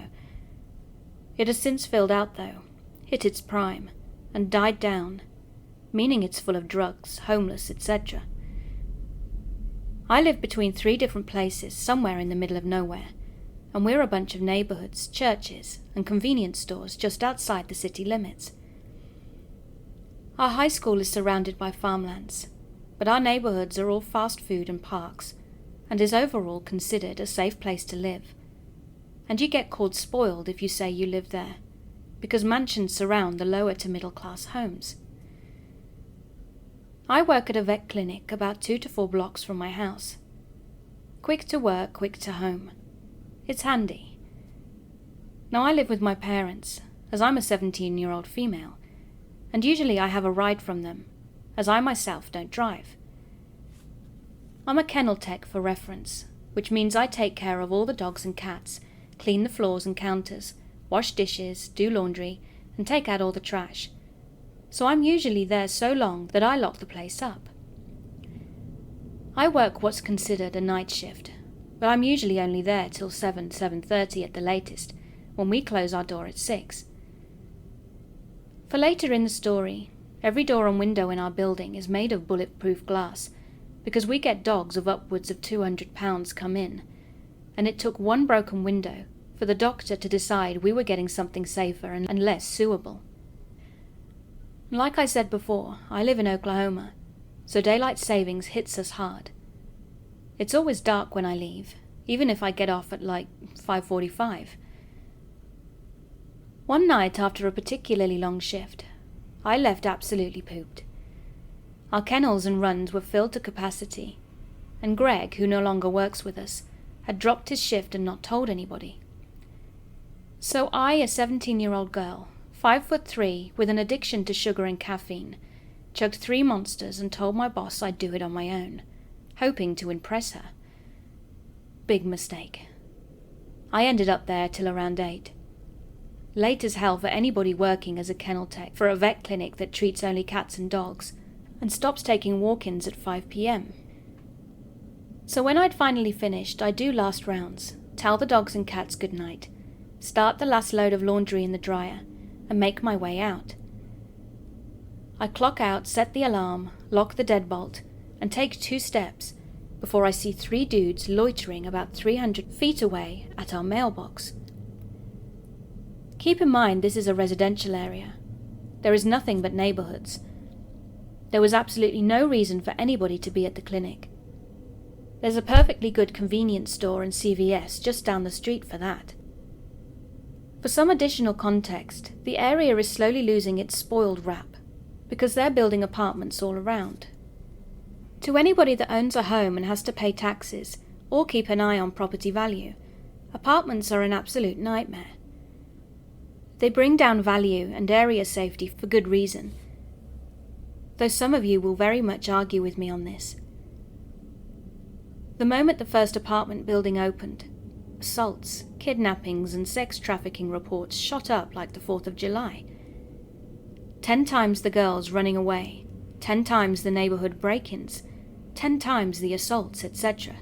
It has since filled out though, hit its prime, and died down, meaning it's full of drugs, homeless, etc. I live between 3 different places somewhere in the middle of nowhere, and we're a bunch of neighbourhoods, churches, and convenience stores just outside the city limits. Our high school is surrounded by farmlands, but our neighbourhoods are all fast food and parks, and is overall considered a safe place to live. And you get called spoiled if you say you live there, because mansions surround the lower to middle class homes. I work at a vet clinic about 2 to 4 blocks from my house. Quick to work, quick to home. It's handy. Now I live with my parents, as I'm a 17-year-old female, and usually I have a ride from them, as I myself don't drive. I'm a kennel tech for reference, which means I take care of all the dogs and cats, clean the floors and counters, wash dishes, do laundry, and take out all the trash. So I'm usually there so long that I lock the place up. I work what's considered a night shift, but I'm usually only there till 7:30 at the latest, when we close our door at 6. For later in the story, every door and window in our building is made of bulletproof glass, because we get dogs of upwards of 200 pounds come in, and it took one broken window for the doctor to decide we were getting something safer and less suable. Like I said before, I live in Oklahoma, so daylight savings hits us hard. It's always dark when I leave, even if I get off at like 5:45. One night after a particularly long shift, I left absolutely pooped. Our kennels and runs were filled to capacity, and Greg, who no longer works with us, had dropped his shift and not told anybody. So I, a 17-year-old girl, 5'3", with an addiction to sugar and caffeine, chugged 3 monsters and told my boss I'd do it on my own, hoping to impress her. Big mistake. I ended up there till around 8. Late as hell for anybody working as a kennel tech for a vet clinic that treats only cats and dogs, and stops taking walk-ins at 5 p.m. So when I'd finally finished, I do last rounds, tell the dogs and cats good night, start the last load of laundry in the dryer, and make my way out. I clock out, set the alarm, lock the deadbolt, and take 2 steps before I see 3 dudes loitering about 300 feet away at our mailbox. Keep in mind this is a residential area. There is nothing but neighbourhoods. There was absolutely no reason for anybody to be at the clinic. There's a perfectly good convenience store and CVS just down the street for that. For some additional context, the area is slowly losing its spoiled rap, because they're building apartments all around. To anybody that owns a home and has to pay taxes, or keep an eye on property value, apartments are an absolute nightmare. They bring down value and area safety for good reason, though some of you will very much argue with me on this. The moment the first apartment building opened, assaults, kidnappings and sex trafficking reports shot up like the 4th of July. 10 times the girls running away, 10 times the neighbourhood break-ins, 10 times the assaults, etc.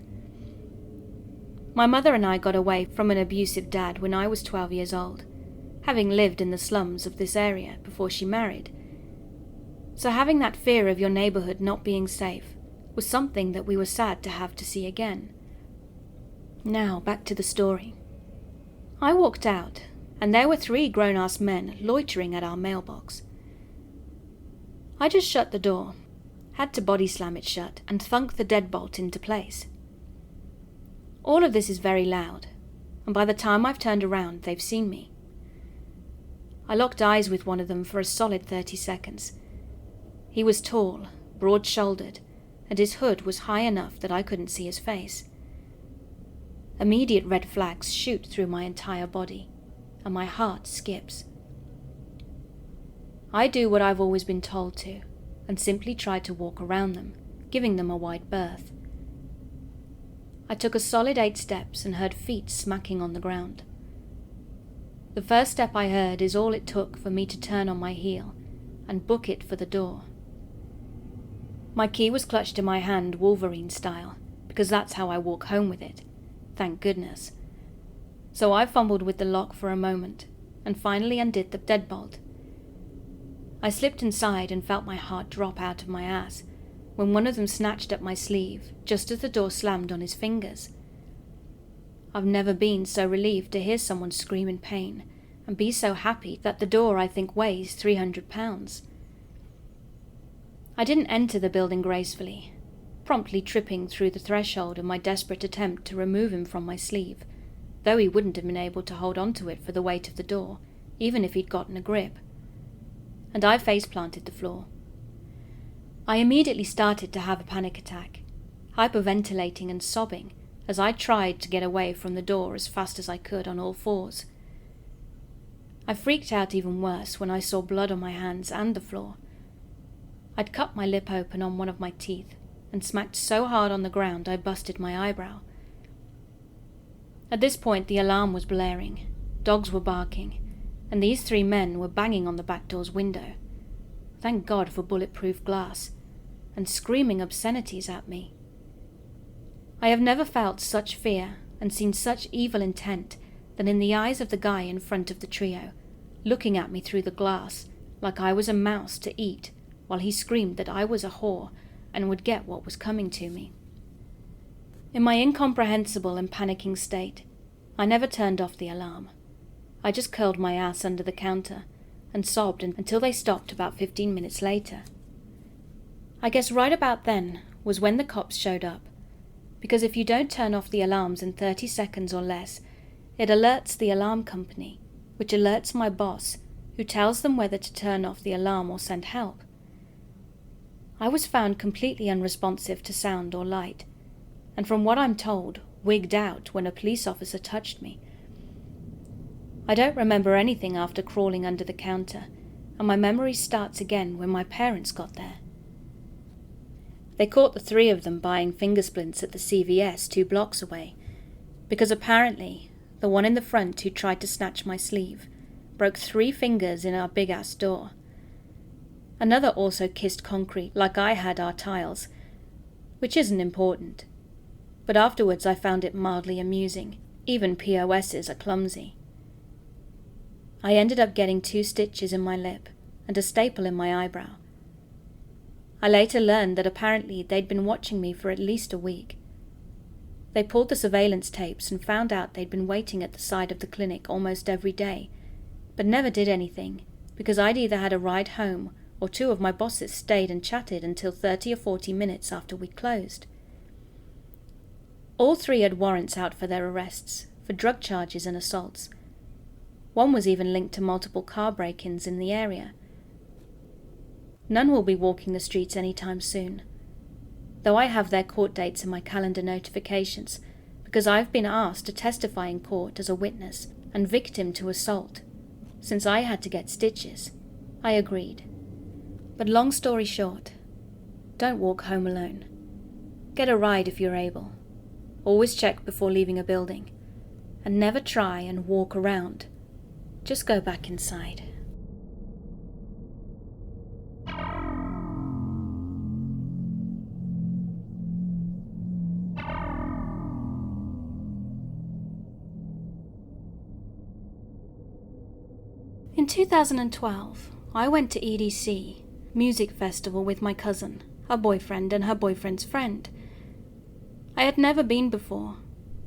My mother and I got away from an abusive dad when I was 12 years old, having lived in the slums of this area before she married. So having that fear of your neighbourhood not being safe was something that we were sad to have to see again. Now, back to the story. I walked out, and there were 3 grown-ass men loitering at our mailbox. I just shut the door, had to body slam it shut, and thunk the deadbolt into place. All of this is very loud, and by the time I've turned around, they've seen me. I locked eyes with one of them for a solid 30 seconds. He was tall, broad-shouldered, and his hood was high enough that I couldn't see his face. Immediate red flags shoot through my entire body, and my heart skips. I do what I've always been told to, and simply try to walk around them, giving them a wide berth. I took a solid 8 steps and heard feet smacking on the ground. The first step I heard is all it took for me to turn on my heel and book it for the door. My key was clutched in my hand Wolverine style, because that's how I walk home with it, thank goodness. So I fumbled with the lock for a moment, and finally undid the deadbolt. I slipped inside and felt my heart drop out of my ass when one of them snatched at my sleeve just as the door slammed on his fingers. I've never been so relieved to hear someone scream in pain and be so happy that the door, I think, weighs 300 pounds. I didn't enter the building gracefully, promptly tripping through the threshold in my desperate attempt to remove him from my sleeve, though he wouldn't have been able to hold on to it for the weight of the door, even if he'd gotten a grip. And I face-planted the floor. I immediately started to have a panic attack, hyperventilating and sobbing as I tried to get away from the door as fast as I could on all fours. I freaked out even worse when I saw blood on my hands and the floor. I'd cut my lip open on one of my teeth and smacked so hard on the ground I busted my eyebrow. At this point the alarm was blaring, dogs were barking, and these 3 men were banging on the back door's window, thank God for bulletproof glass, and screaming obscenities at me. I have never felt such fear and seen such evil intent than in the eyes of the guy in front of the trio, looking at me through the glass like I was a mouse to eat, while he screamed that I was a whore and would get what was coming to me. In my incomprehensible and panicking state, I never turned off the alarm. I just curled my ass under the counter and sobbed until they stopped about 15 minutes later. I guess right about then was when the cops showed up, because if you don't turn off the alarms in 30 seconds or less, it alerts the alarm company, which alerts my boss, who tells them whether to turn off the alarm or send help. I was found completely unresponsive to sound or light, and from what I'm told, wigged out when a police officer touched me. I don't remember anything after crawling under the counter, and my memory starts again when my parents got there. They caught the 3 of them buying finger splints at the CVS 2 blocks away, because apparently the one in the front who tried to snatch my sleeve broke 3 fingers in our big-ass door. Another also kissed concrete like I had our tiles, which isn't important, but afterwards I found it mildly amusing. Even POSs are clumsy. I ended up getting 2 stitches in my lip and a staple in my eyebrow. I later learned that apparently they'd been watching me for at least a week. They pulled the surveillance tapes and found out they'd been waiting at the side of the clinic almost every day, but never did anything because I'd either had a ride home or 2 of my bosses stayed and chatted until 30 or 40 minutes after we closed. All 3 had warrants out for their arrests, for drug charges and assaults. One was even linked to multiple car break-ins in the area. None will be walking the streets anytime soon, though I have their court dates in my calendar notifications because I've been asked to testify in court as a witness and victim to assault. Since I had to get stitches, I agreed. But long story short, don't walk home alone. Get a ride if you're able. Always check before leaving a building, and never try and walk around. Just go back inside. In 2012, I went to EDC, music festival, with my cousin, her boyfriend and her boyfriend's friend. I had never been before,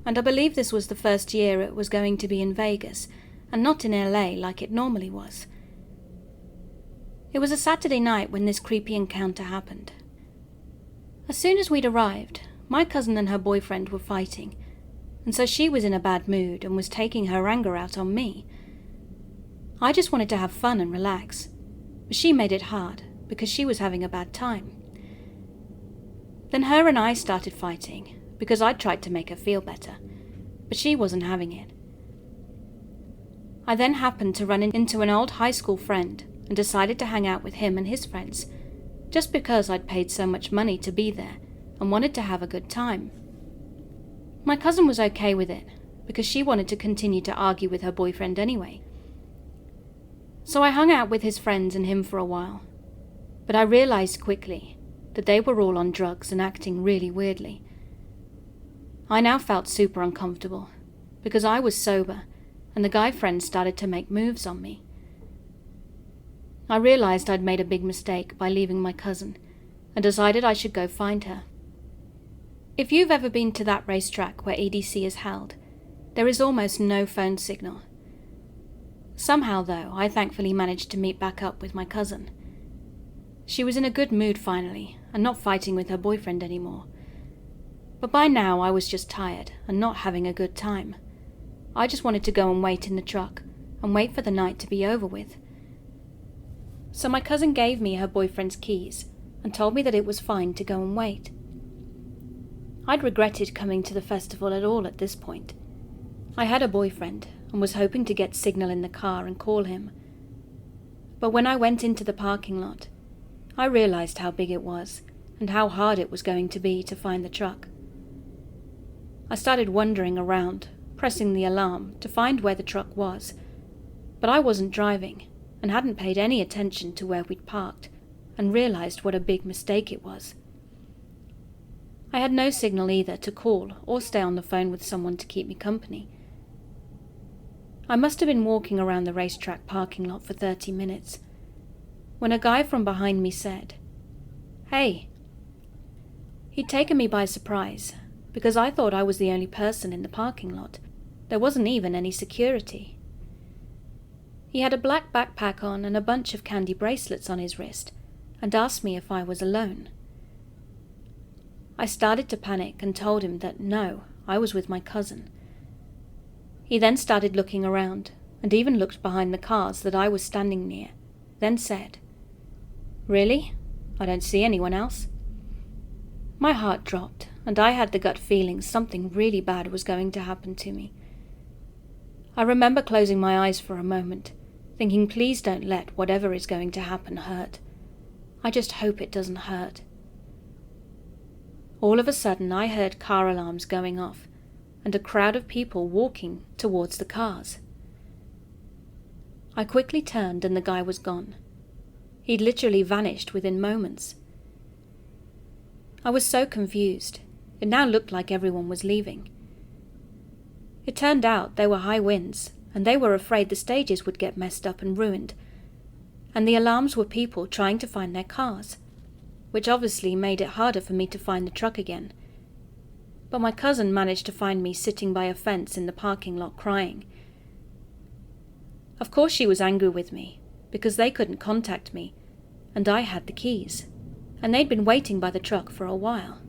and I believe this was the first year it was going to be in Vegas, and not in LA like it normally was. It was a Saturday night when this creepy encounter happened. As soon as we'd arrived, my cousin and her boyfriend were fighting, and so she was in a bad mood and was taking her anger out on me. I just wanted to have fun and relax, but she made it hard because she was having a bad time. Then her and I started fighting because I tried to make her feel better, but she wasn't having it. I then happened to run into an old high school friend and decided to hang out with him and his friends, just because I'd paid so much money to be there and wanted to have a good time. My cousin was okay with it because she wanted to continue to argue with her boyfriend anyway. So I hung out with his friends and him for a while, but I realized quickly that they were all on drugs and acting really weirdly. I now felt super uncomfortable because I was sober and the guy friends started to make moves on me. I realized I'd made a big mistake by leaving my cousin and decided I should go find her. If you've ever been to that racetrack where EDC is held, there is almost no phone signal. Somehow, though, I thankfully managed to meet back up with my cousin. She was in a good mood finally, and not fighting with her boyfriend anymore. But by now I was just tired and not having a good time. I just wanted to go and wait in the truck and wait for the night to be over with. So my cousin gave me her boyfriend's keys and told me that it was fine to go and wait. I'd regretted coming to the festival at all at this point. I had a boyfriend and was hoping to get signal in the car and call him. But when I went into the parking lot, I realized how big it was and how hard it was going to be to find the truck. I started wandering around, pressing the alarm to find where the truck was, but I wasn't driving and hadn't paid any attention to where we'd parked and realized what a big mistake it was. I had no signal either to call or stay on the phone with someone to keep me company. I must have been walking around the racetrack parking lot for 30 minutes when a guy from behind me said, "Hey." He'd taken me by surprise because I thought I was the only person in the parking lot. There wasn't even any security. He had a black backpack on and a bunch of candy bracelets on his wrist and asked me if I was alone. I started to panic and told him that no, I was with my cousin. He then started looking around and even looked behind the cars that I was standing near, then said, "Really? I don't see anyone else." My heart dropped and I had the gut feeling something really bad was going to happen to me. I remember closing my eyes for a moment, thinking please don't let whatever is going to happen hurt. I just hope it doesn't hurt. All of a sudden I heard car alarms going off and a crowd of people walking towards the cars. I quickly turned and the guy was gone. He'd literally vanished within moments. I was so confused. It now looked like everyone was leaving. It turned out there were high winds and they were afraid the stages would get messed up and ruined, and the alarms were people trying to find their cars, which obviously made it harder for me to find the truck again. But my cousin managed to find me sitting by a fence in the parking lot crying. Of course she was angry with me, because they couldn't contact me, and I had the keys, and they'd been waiting by the truck for a while.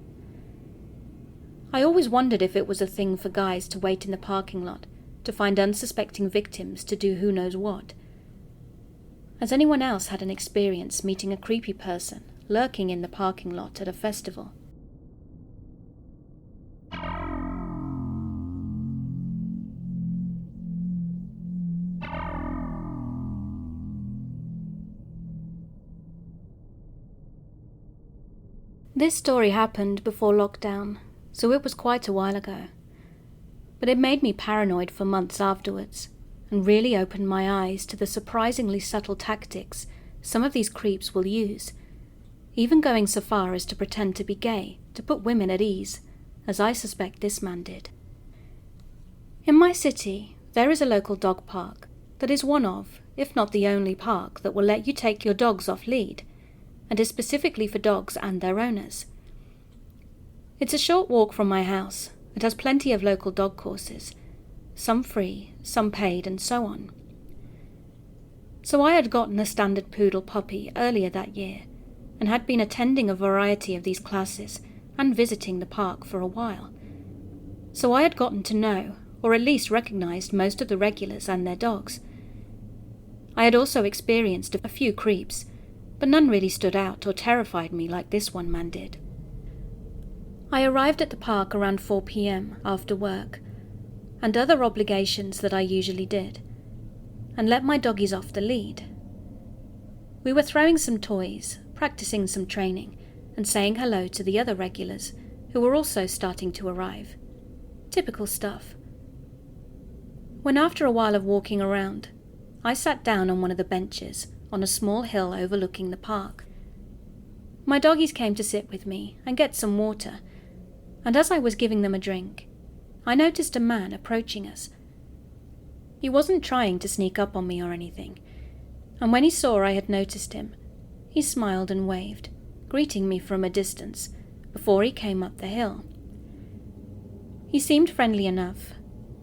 I always wondered if it was a thing for guys to wait in the parking lot to find unsuspecting victims to do who knows what. Has anyone else had an experience meeting a creepy person lurking in the parking lot at a festival? This story happened before lockdown, so it was quite a while ago. But it made me paranoid for months afterwards, and really opened my eyes to the surprisingly subtle tactics some of these creeps will use, even going so far as to pretend to be gay to put women at ease, as I suspect this man did. In my city, there is a local dog park that is one of, if not the only park that will let you take your dogs off lead, and is specifically for dogs and their owners. It's a short walk from my house. It has plenty of local dog courses, some free, some paid, and so on. So I had gotten a standard poodle puppy earlier that year, and had been attending a variety of these classes and visiting the park for a while. So I had gotten to know, or at least recognized most of the regulars and their dogs. I had also experienced a few creeps, but none really stood out or terrified me like this one man did. I arrived at the park around 4 p.m. after work, and other obligations that I usually did, and let my doggies off the lead. We were throwing some toys, practicing some training, and saying hello to the other regulars, who were also starting to arrive. Typical stuff. When after a while of walking around, I sat down on one of the benches on a small hill overlooking the park. My doggies came to sit with me and get some water, and as I was giving them a drink, I noticed a man approaching us. He wasn't trying to sneak up on me or anything, and when he saw I had noticed him, he smiled and waved, greeting me from a distance, before he came up the hill. He seemed friendly enough,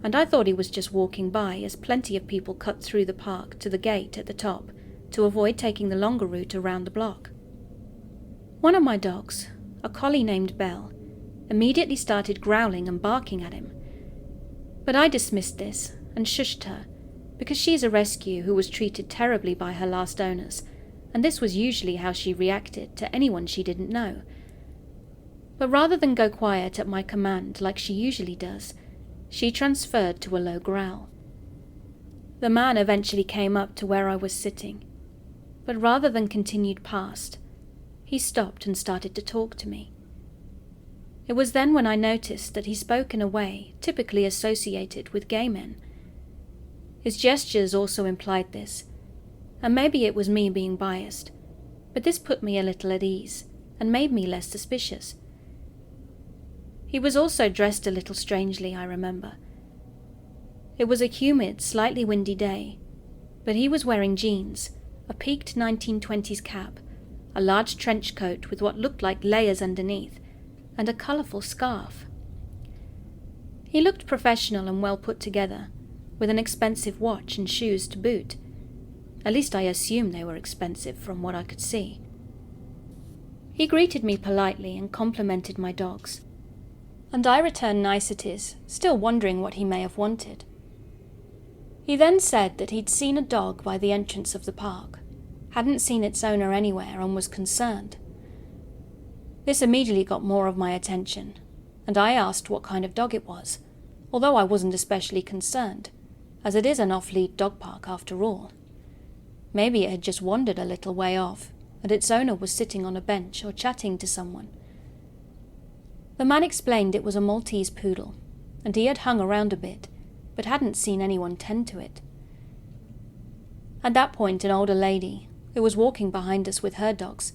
and I thought he was just walking by, as plenty of people cut through the park to the gate at the top to avoid taking the longer route around the block. One of my dogs, a collie named Belle, immediately started growling and barking at him. But I dismissed this and shushed her, because she's a rescue who was treated terribly by her last owners, and this was usually how she reacted to anyone she didn't know. But rather than go quiet at my command like she usually does, she transferred to a low growl. The man eventually came up to where I was sitting, but rather than continued past, he stopped and started to talk to me. It was then when I noticed that he spoke in a way typically associated with gay men. His gestures also implied this, and maybe it was me being biased, but this put me a little at ease and made me less suspicious. He was also dressed a little strangely, I remember. It was a humid, slightly windy day, but he was wearing jeans, a peaked 1920s cap, a large trench coat with what looked like layers underneath, and a colourful scarf. He looked professional and well put together, with an expensive watch and shoes to boot. At least I assumed they were expensive from what I could see. He greeted me politely and complimented my dogs, and I returned niceties, still wondering what he may have wanted. He then said that he'd seen a dog by the entrance of the park, hadn't seen its owner anywhere, and was concerned. This immediately got more of my attention, and I asked what kind of dog it was, although I wasn't especially concerned, as it is an off-lead dog park after all. Maybe it had just wandered a little way off, and its owner was sitting on a bench or chatting to someone. The man explained it was a Maltese poodle, and he had hung around a bit, but hadn't seen anyone tend to it. At that point, an older lady, who was walking behind us with her dogs,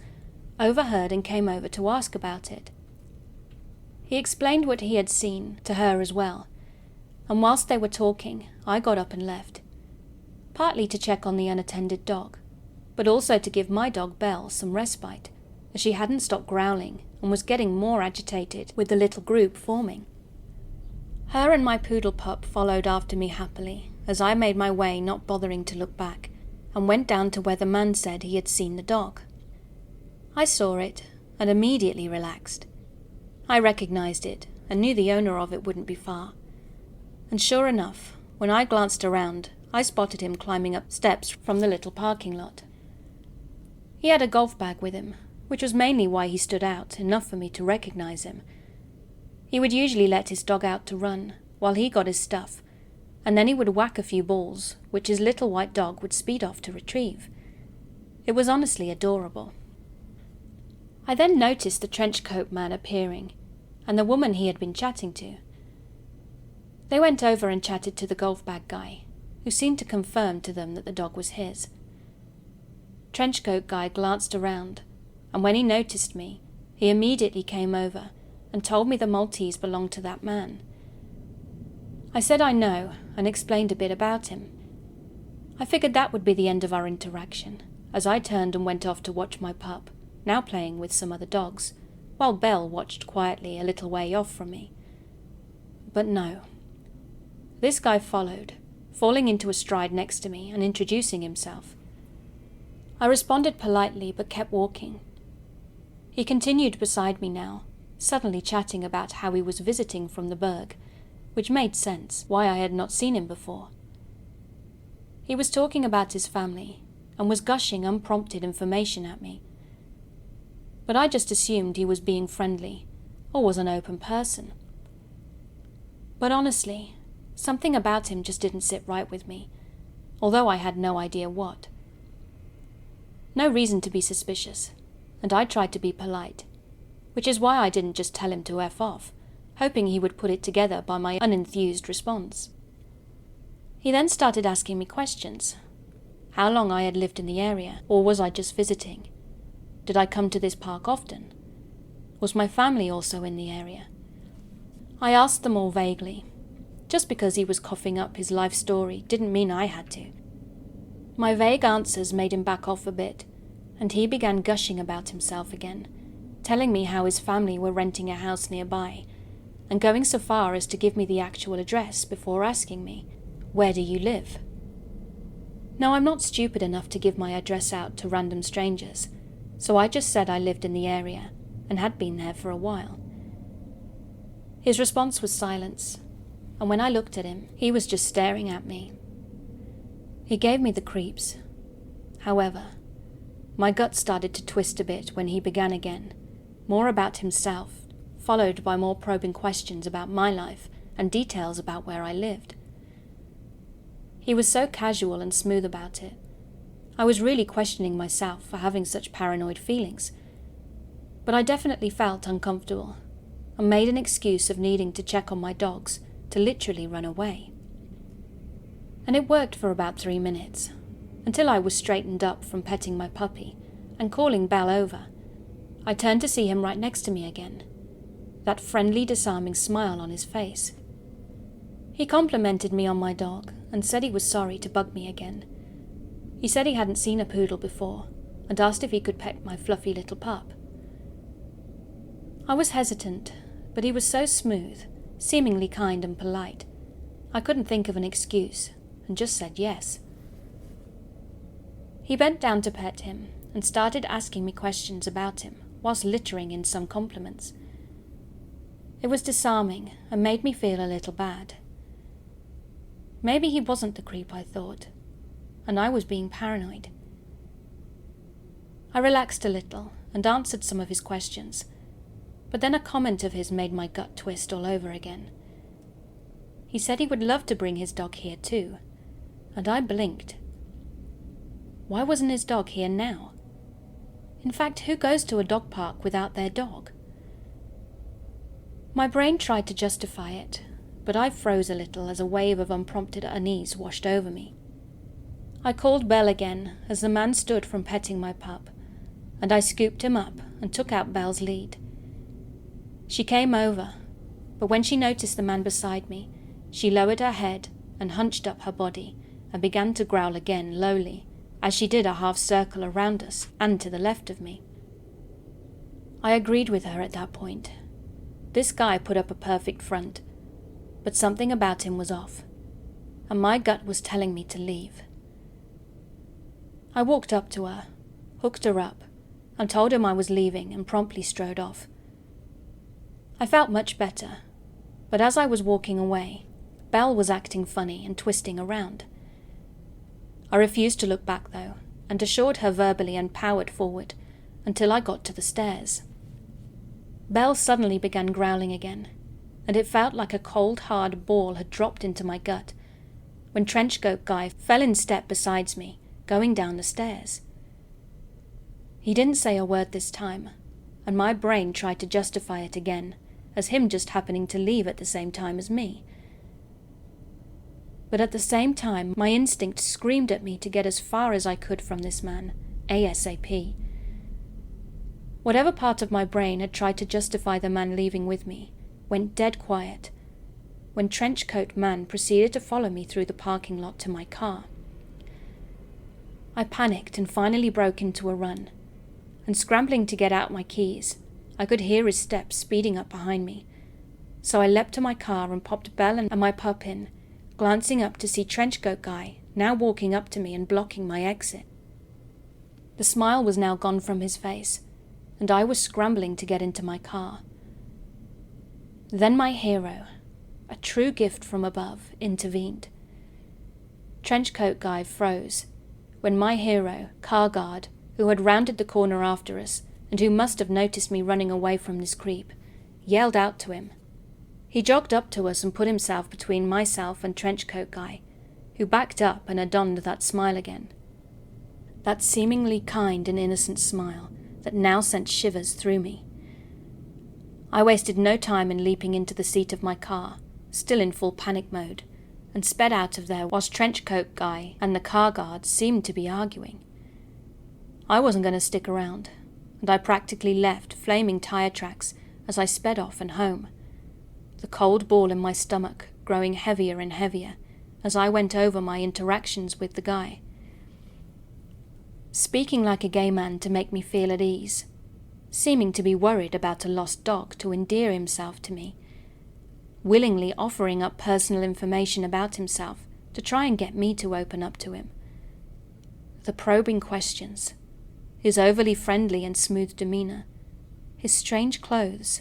overheard and came over to ask about it. He explained what he had seen to her as well, and whilst they were talking, I got up and left, partly to check on the unattended dog, but also to give my dog Belle some respite, as she hadn't stopped growling and was getting more agitated with the little group forming. Her and my poodle pup followed after me happily, as I made my way, not bothering to look back, and went down to where the man said he had seen the dog. I saw it, and immediately relaxed. I recognized it, and knew the owner of it wouldn't be far. And sure enough, when I glanced around, I spotted him climbing up steps from the little parking lot. He had a golf bag with him, which was mainly why he stood out, enough for me to recognize him. He would usually let his dog out to run, while he got his stuff, and then he would whack a few balls, which his little white dog would speed off to retrieve. It was honestly adorable. I then noticed the trenchcoat man appearing, and the woman he had been chatting to. They went over and chatted to the golf bag guy, who seemed to confirm to them that the dog was his. Trenchcoat guy glanced around, and when he noticed me, he immediately came over and told me the Maltese belonged to that man. I said I know, and explained a bit about him. I figured that would be the end of our interaction, as I turned and went off to watch my pup, now playing with some other dogs, while Belle watched quietly a little way off from me. But no. This guy followed, falling into a stride next to me and introducing himself. I responded politely but kept walking. He continued beside me now, suddenly chatting about how he was visiting from the Berg, which made sense why I had not seen him before. He was talking about his family and was gushing unprompted information at me. But I just assumed he was being friendly or was an open person. But honestly, something about him just didn't sit right with me, although I had no idea what. No reason to be suspicious, and I tried to be polite, which is why I didn't just tell him to F off, hoping he would put it together by my unenthused response. He then started asking me questions. How long I had lived in the area, or was I just visiting? Did I come to this park often? Was my family also in the area? I asked them all vaguely, Just because he was coughing up his life story didn't mean I had to. My vague answers made him back off a bit, and he began gushing about himself again, telling me how his family were renting a house nearby, and going so far as to give me the actual address before asking me, "Where do you live?" Now, I'm not stupid enough to give my address out to random strangers, so I just said I lived in the area and had been there for a while. His response was silence, and when I looked at him, he was just staring at me. He gave me the creeps. However, my gut started to twist a bit when he began again, more about himself, followed by more probing questions about my life and details about where I lived. He was so casual and smooth about it. I was really questioning myself for having such paranoid feelings, but I definitely felt uncomfortable and made an excuse of needing to check on my dogs to literally run away. And it worked for about 3 minutes, until I was straightened up from petting my puppy and calling Belle over. I turned to see him right next to me again, that friendly, disarming smile on his face. He complimented me on my dog and said he was sorry to bug me again. He said he hadn't seen a poodle before and asked if he could pet my fluffy little pup. I was hesitant, but he was so smooth, seemingly kind and polite. I couldn't think of an excuse and just said yes. He bent down to pet him and started asking me questions about him whilst littering in some compliments. It was disarming and made me feel a little bad. Maybe he wasn't the creep I thought, and I was being paranoid. I relaxed a little and answered some of his questions, but then a comment of his made my gut twist all over again. He said he would love to bring his dog here too, and I blinked. Why wasn't his dog here now? In fact, who goes to a dog park without their dog? My brain tried to justify it, but I froze a little as a wave of unprompted unease washed over me. I called Belle again as the man stood from petting my pup, and I scooped him up and took out Belle's lead. She came over, but when she noticed the man beside me, she lowered her head and hunched up her body and began to growl again lowly, as she did a half circle around us and to the left of me. I agreed with her at that point. This guy put up a perfect front, but something about him was off, and my gut was telling me to leave. I walked up to her, hooked her up, and told him I was leaving and promptly strode off. I felt much better, but as I was walking away, Belle was acting funny and twisting around. I refused to look back though, and assured her verbally and powered forward until I got to the stairs. Belle suddenly began growling again, and it felt like a cold, hard ball had dropped into my gut when Trenchcoat Guy fell in step beside me, going down the stairs. He didn't say a word this time, and my brain tried to justify it again as him just happening to leave at the same time as me. But at the same time, my instinct screamed at me to get as far as I could from this man, ASAP. Whatever part of my brain had tried to justify the man leaving with me went dead quiet when Trenchcoat Man proceeded to follow me through the parking lot to my car. I panicked and finally broke into a run, and scrambling to get out my keys, I could hear his steps speeding up behind me. So I leapt to my car and popped Belle and my pup in, glancing up to see Trenchcoat Guy now walking up to me and blocking my exit. The smile was now gone from his face, and I was scrambling to get into my car. Then my hero, a true gift from above, intervened. Trenchcoat Guy froze when my hero, car guard, who had rounded the corner after us and who must have noticed me running away from this creep, yelled out to him. He jogged up to us and put himself between myself and Trenchcoat Guy, who backed up and had donned that smile again. That seemingly kind and innocent smile that now sent shivers through me. I wasted no time in leaping into the seat of my car, still in full panic mode, and sped out of there whilst Trenchcoat Guy and the car guard seemed to be arguing. I wasn't going to stick around, and I practically left flaming tire tracks as I sped off and home. the cold ball in my stomach growing heavier and heavier as I went over my interactions with the guy. Speaking like a gay man to make me feel at ease, seeming to be worried about a lost dog to endear himself to me, willingly offering up personal information about himself to try and get me to open up to him. The probing questions, his overly friendly and smooth demeanour, his strange clothes,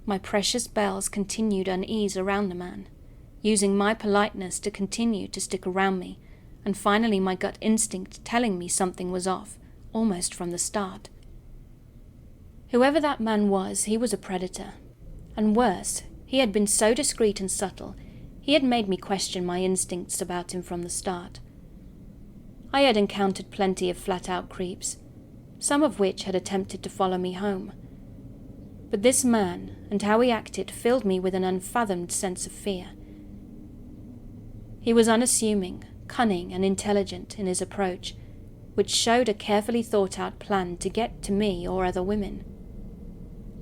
my precious bells continued unease around the man, using my politeness to continue to stick around me, and finally my gut instinct telling me something was off, almost from the start. Whoever that man was, he was a predator. And worse, he had been so discreet and subtle, he had made me question my instincts about him from the start. I had encountered plenty of flat-out creeps, some of which had attempted to follow me home. But this man, and how he acted, filled me with an unfathomed sense of fear. He was unassuming, cunning, and intelligent in his approach, which showed a carefully thought-out plan to get to me or other women.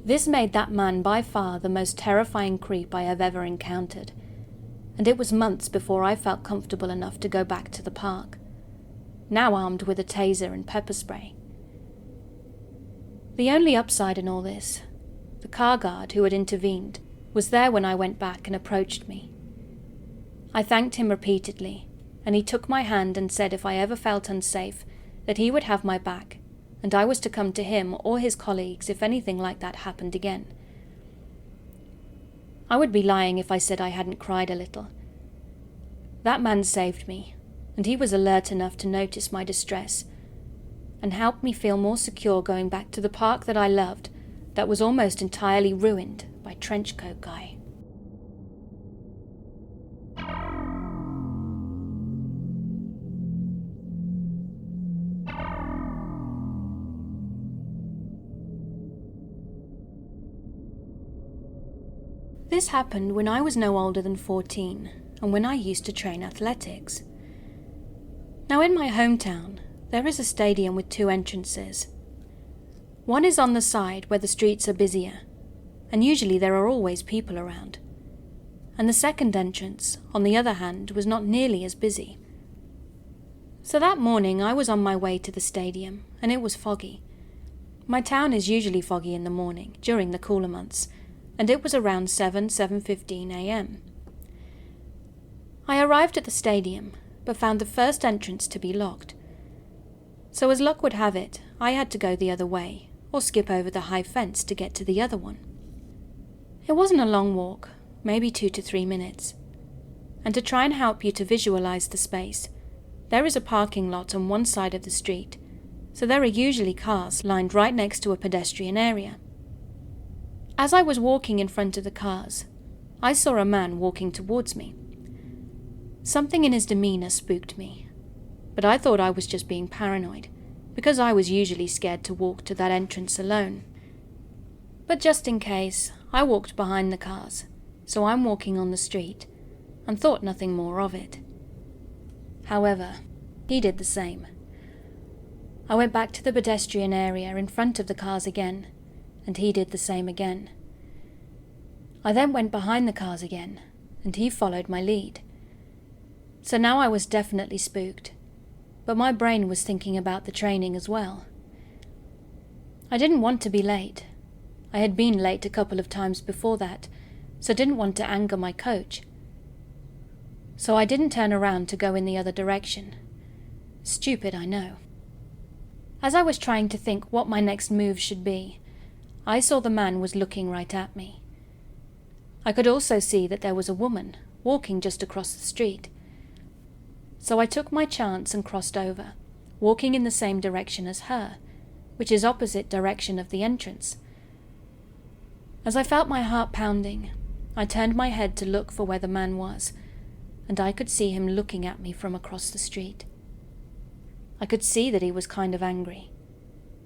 This made that man by far the most terrifying creep I have ever encountered, and it was months before I felt comfortable enough to go back to the park, now armed with a taser and pepper spray. The only upside in all this, the car guard who had intervened, was there when I went back and approached me. I thanked him repeatedly, and he took my hand and said if I ever felt unsafe, that he would have my back, and I was to come to him or his colleagues if anything like that happened again. I would be lying if I said I hadn't cried a little. That man saved me, and he was alert enough to notice my distress, and helped me feel more secure going back to the park that I loved, that was almost entirely ruined by Trenchcoat Guy. This happened when I was no older than 14, and when I used to train athletics. Now in my hometown, there is a stadium with 2 entrances. One is on the side where the streets are busier, and usually there are always people around. And the second entrance, on the other hand, was not nearly as busy. So that morning I was on my way to the stadium, and it was foggy. My town is usually foggy in the morning, during the cooler months, and it was around 7:15 a.m. I arrived at the stadium, but found the first entrance to be locked. So as luck would have it, I had to go the other way, or skip over the high fence to get to the other one. It wasn't a long walk, maybe 2 to 3 minutes. And to try and help you to visualize the space, there is a parking lot on one side of the street, so there are usually cars lined right next to a pedestrian area. As I was walking in front of the cars, I saw a man walking towards me. Something in his demeanour spooked me, but I thought I was just being paranoid, because I was usually scared to walk to that entrance alone. But just in case, I walked behind the cars, so I'm walking on the street, and thought nothing more of it. However, he did the same. I went back to the pedestrian area in front of the cars again, and he did the same again. I then went behind the cars again, and he followed my lead. So now I was definitely spooked, but my brain was thinking about the training as well. I didn't want to be late. I had been late a couple of times before that, so didn't want to anger my coach. So I didn't turn around to go in the other direction. Stupid, I know. As I was trying to think what my next move should be, I saw the man was looking right at me. I could also see that there was a woman walking just across the street. So I took my chance and crossed over, walking in the same direction as her, which is opposite direction of the entrance. As I felt my heart pounding, I turned my head to look for where the man was, and I could see him looking at me from across the street. I could see that he was kind of angry,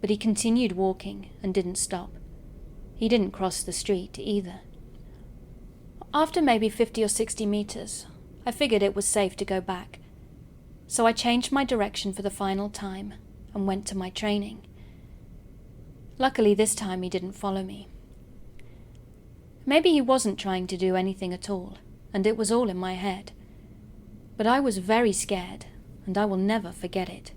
but he continued walking and didn't stop. He didn't cross the street either. After maybe 50 or 60 meters, I figured it was safe to go back, so I changed my direction for the final time and went to my training. Luckily this time he didn't follow me. Maybe he wasn't trying to do anything at all, and it was all in my head. But I was very scared, and I will never forget it.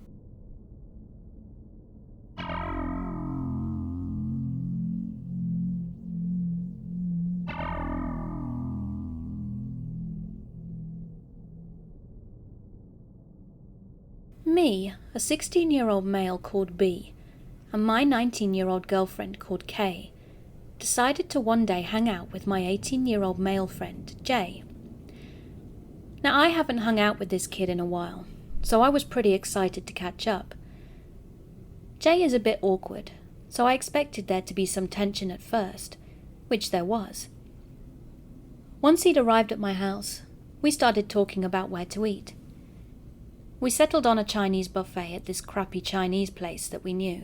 Me, a 16-year-old male called B, and my 19-year-old girlfriend called K, decided to one day hang out with my 18-year-old male friend, J. Now, I haven't hung out with this kid in a while, so I was pretty excited to catch up. J is a bit awkward, so I expected there to be some tension at first, which there was. Once he'd arrived at my house, we started talking about where to eat. We settled on a Chinese buffet at this crappy Chinese place that we knew,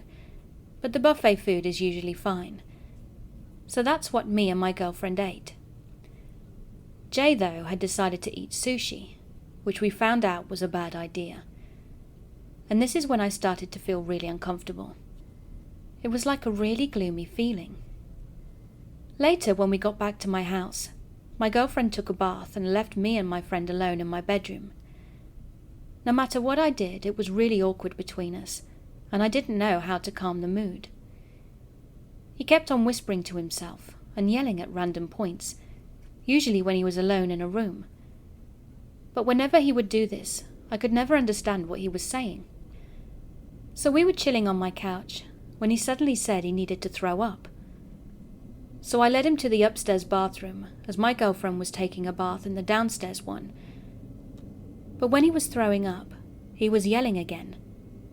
but the buffet food is usually fine. So that's what me and my girlfriend ate. Jay, though, had decided to eat sushi, which we found out was a bad idea. And this is when I started to feel really uncomfortable. It was like a really gloomy feeling. Later, when we got back to my house, my girlfriend took a bath and left me and my friend alone in my bedroom. No matter what I did, it was really awkward between us, and I didn't know how to calm the mood. He kept on whispering to himself and yelling at random points, usually when he was alone in a room. But whenever he would do this, I could never understand what he was saying. So we were chilling on my couch when he suddenly said he needed to throw up. So I led him to the upstairs bathroom, as my girlfriend was taking a bath in the downstairs one. But when he was throwing up, he was yelling again,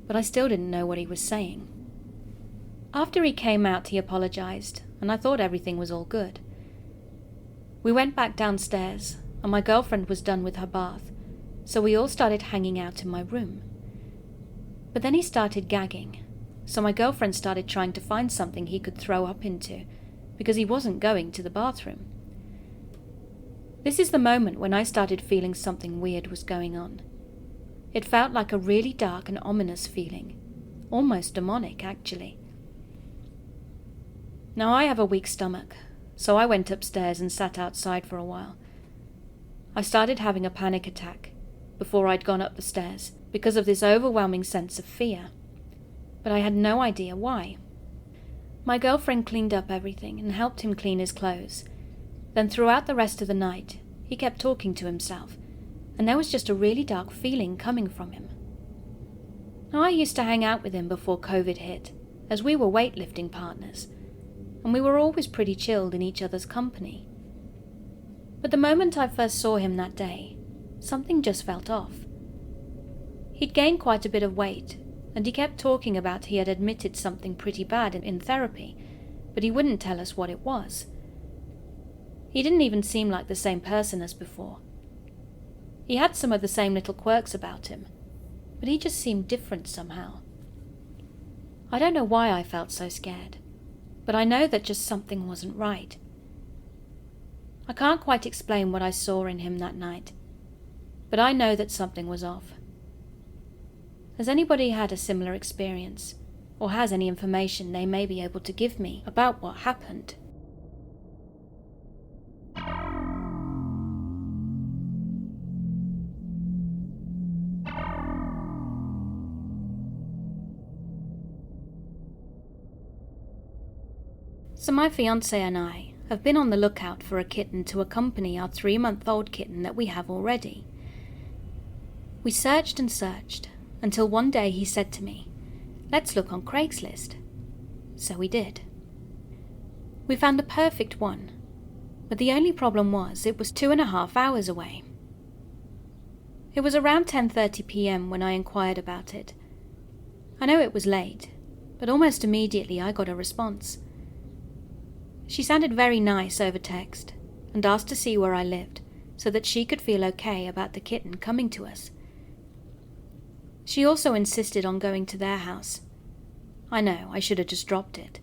but I still didn't know what he was saying. After he came out, he apologized, and I thought everything was all good. We went back downstairs, and my girlfriend was done with her bath, so we all started hanging out in my room. But then he started gagging, so my girlfriend started trying to find something he could throw up into, because he wasn't going to the bathroom. This is the moment when I started feeling something weird was going on. It felt like a really dark and ominous feeling, almost demonic, actually. Now, I have a weak stomach, so I went upstairs and sat outside for a while. I started having a panic attack before I'd gone up the stairs because of this overwhelming sense of fear, but I had no idea why. My girlfriend cleaned up everything and helped him clean his clothes. Then throughout the rest of the night, he kept talking to himself, and there was just a really dark feeling coming from him. Now, I used to hang out with him before COVID hit, as we were weightlifting partners, and we were always pretty chilled in each other's company. But the moment I first saw him that day, something just felt off. He'd gained quite a bit of weight, and he kept talking about he had admitted something pretty bad in therapy, but he wouldn't tell us what it was. He didn't even seem like the same person as before. He had some of the same little quirks about him, but he just seemed different somehow. I don't know why I felt so scared, but I know that just something wasn't right. I can't quite explain what I saw in him that night, but I know that something was off. Has anybody had a similar experience, or has any information they may be able to give me about what happened? So my fiancé and I have been on the lookout for a kitten to accompany our 3-month-old kitten that we have already. We searched and searched, until one day he said to me, "Let's look on Craigslist." So we did. We found the perfect one, but the only problem was it was 2.5 hours away. It was around 10:30 p.m. when I inquired about it. I know it was late, but almost immediately I got a response. She sounded very nice over text and asked to see where I lived so that she could feel okay about the kitten coming to us. She also insisted on going to their house. I know, I should have just dropped it,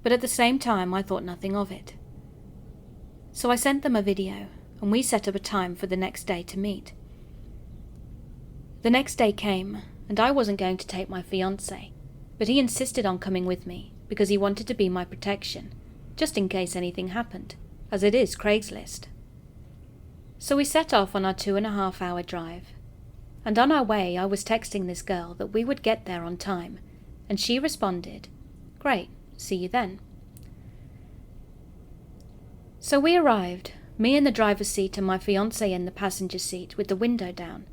but at the same time I thought nothing of it. So I sent them a video and we set up a time for the next day to meet. The next day came and I wasn't going to take my fiancé, but he insisted on coming with me because he wanted to be my protection, just in case anything happened. as it is Craigslist. So we set off on our 2.5-hour drive, and on our way I was texting this girl that we would get there on time, and she responded, "Great, see you then." So we arrived, me in the driver's seat and my fiancé in the passenger seat with the window down.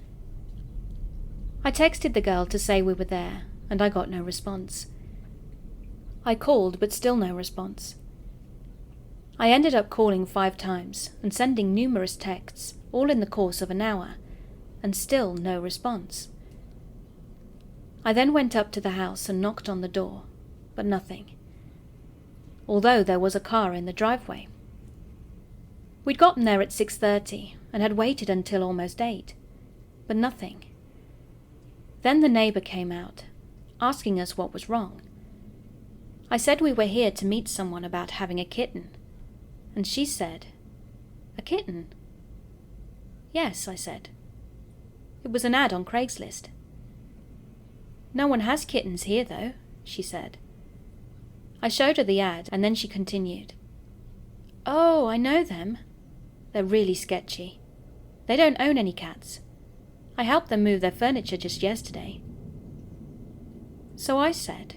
I texted the girl to say we were there, and I got no response. I called, but still no response. I ended up calling 5 times and sending numerous texts, all in the course of an hour, and still no response. I then went up to the house and knocked on the door, but nothing, although there was a car in the driveway. We'd gotten there at 6:30 and had waited until almost 8, but nothing. Then the neighbour came out, asking us what was wrong. I said we were here to meet someone about having a kitten, and she said, "A kitten?" "Yes," I said. "It was an ad on Craigslist." "No one has kittens here, though," she said. I showed her the ad, and then she continued, "Oh, I know them. They're really sketchy. They don't own any cats. I helped them move their furniture just yesterday." So I said,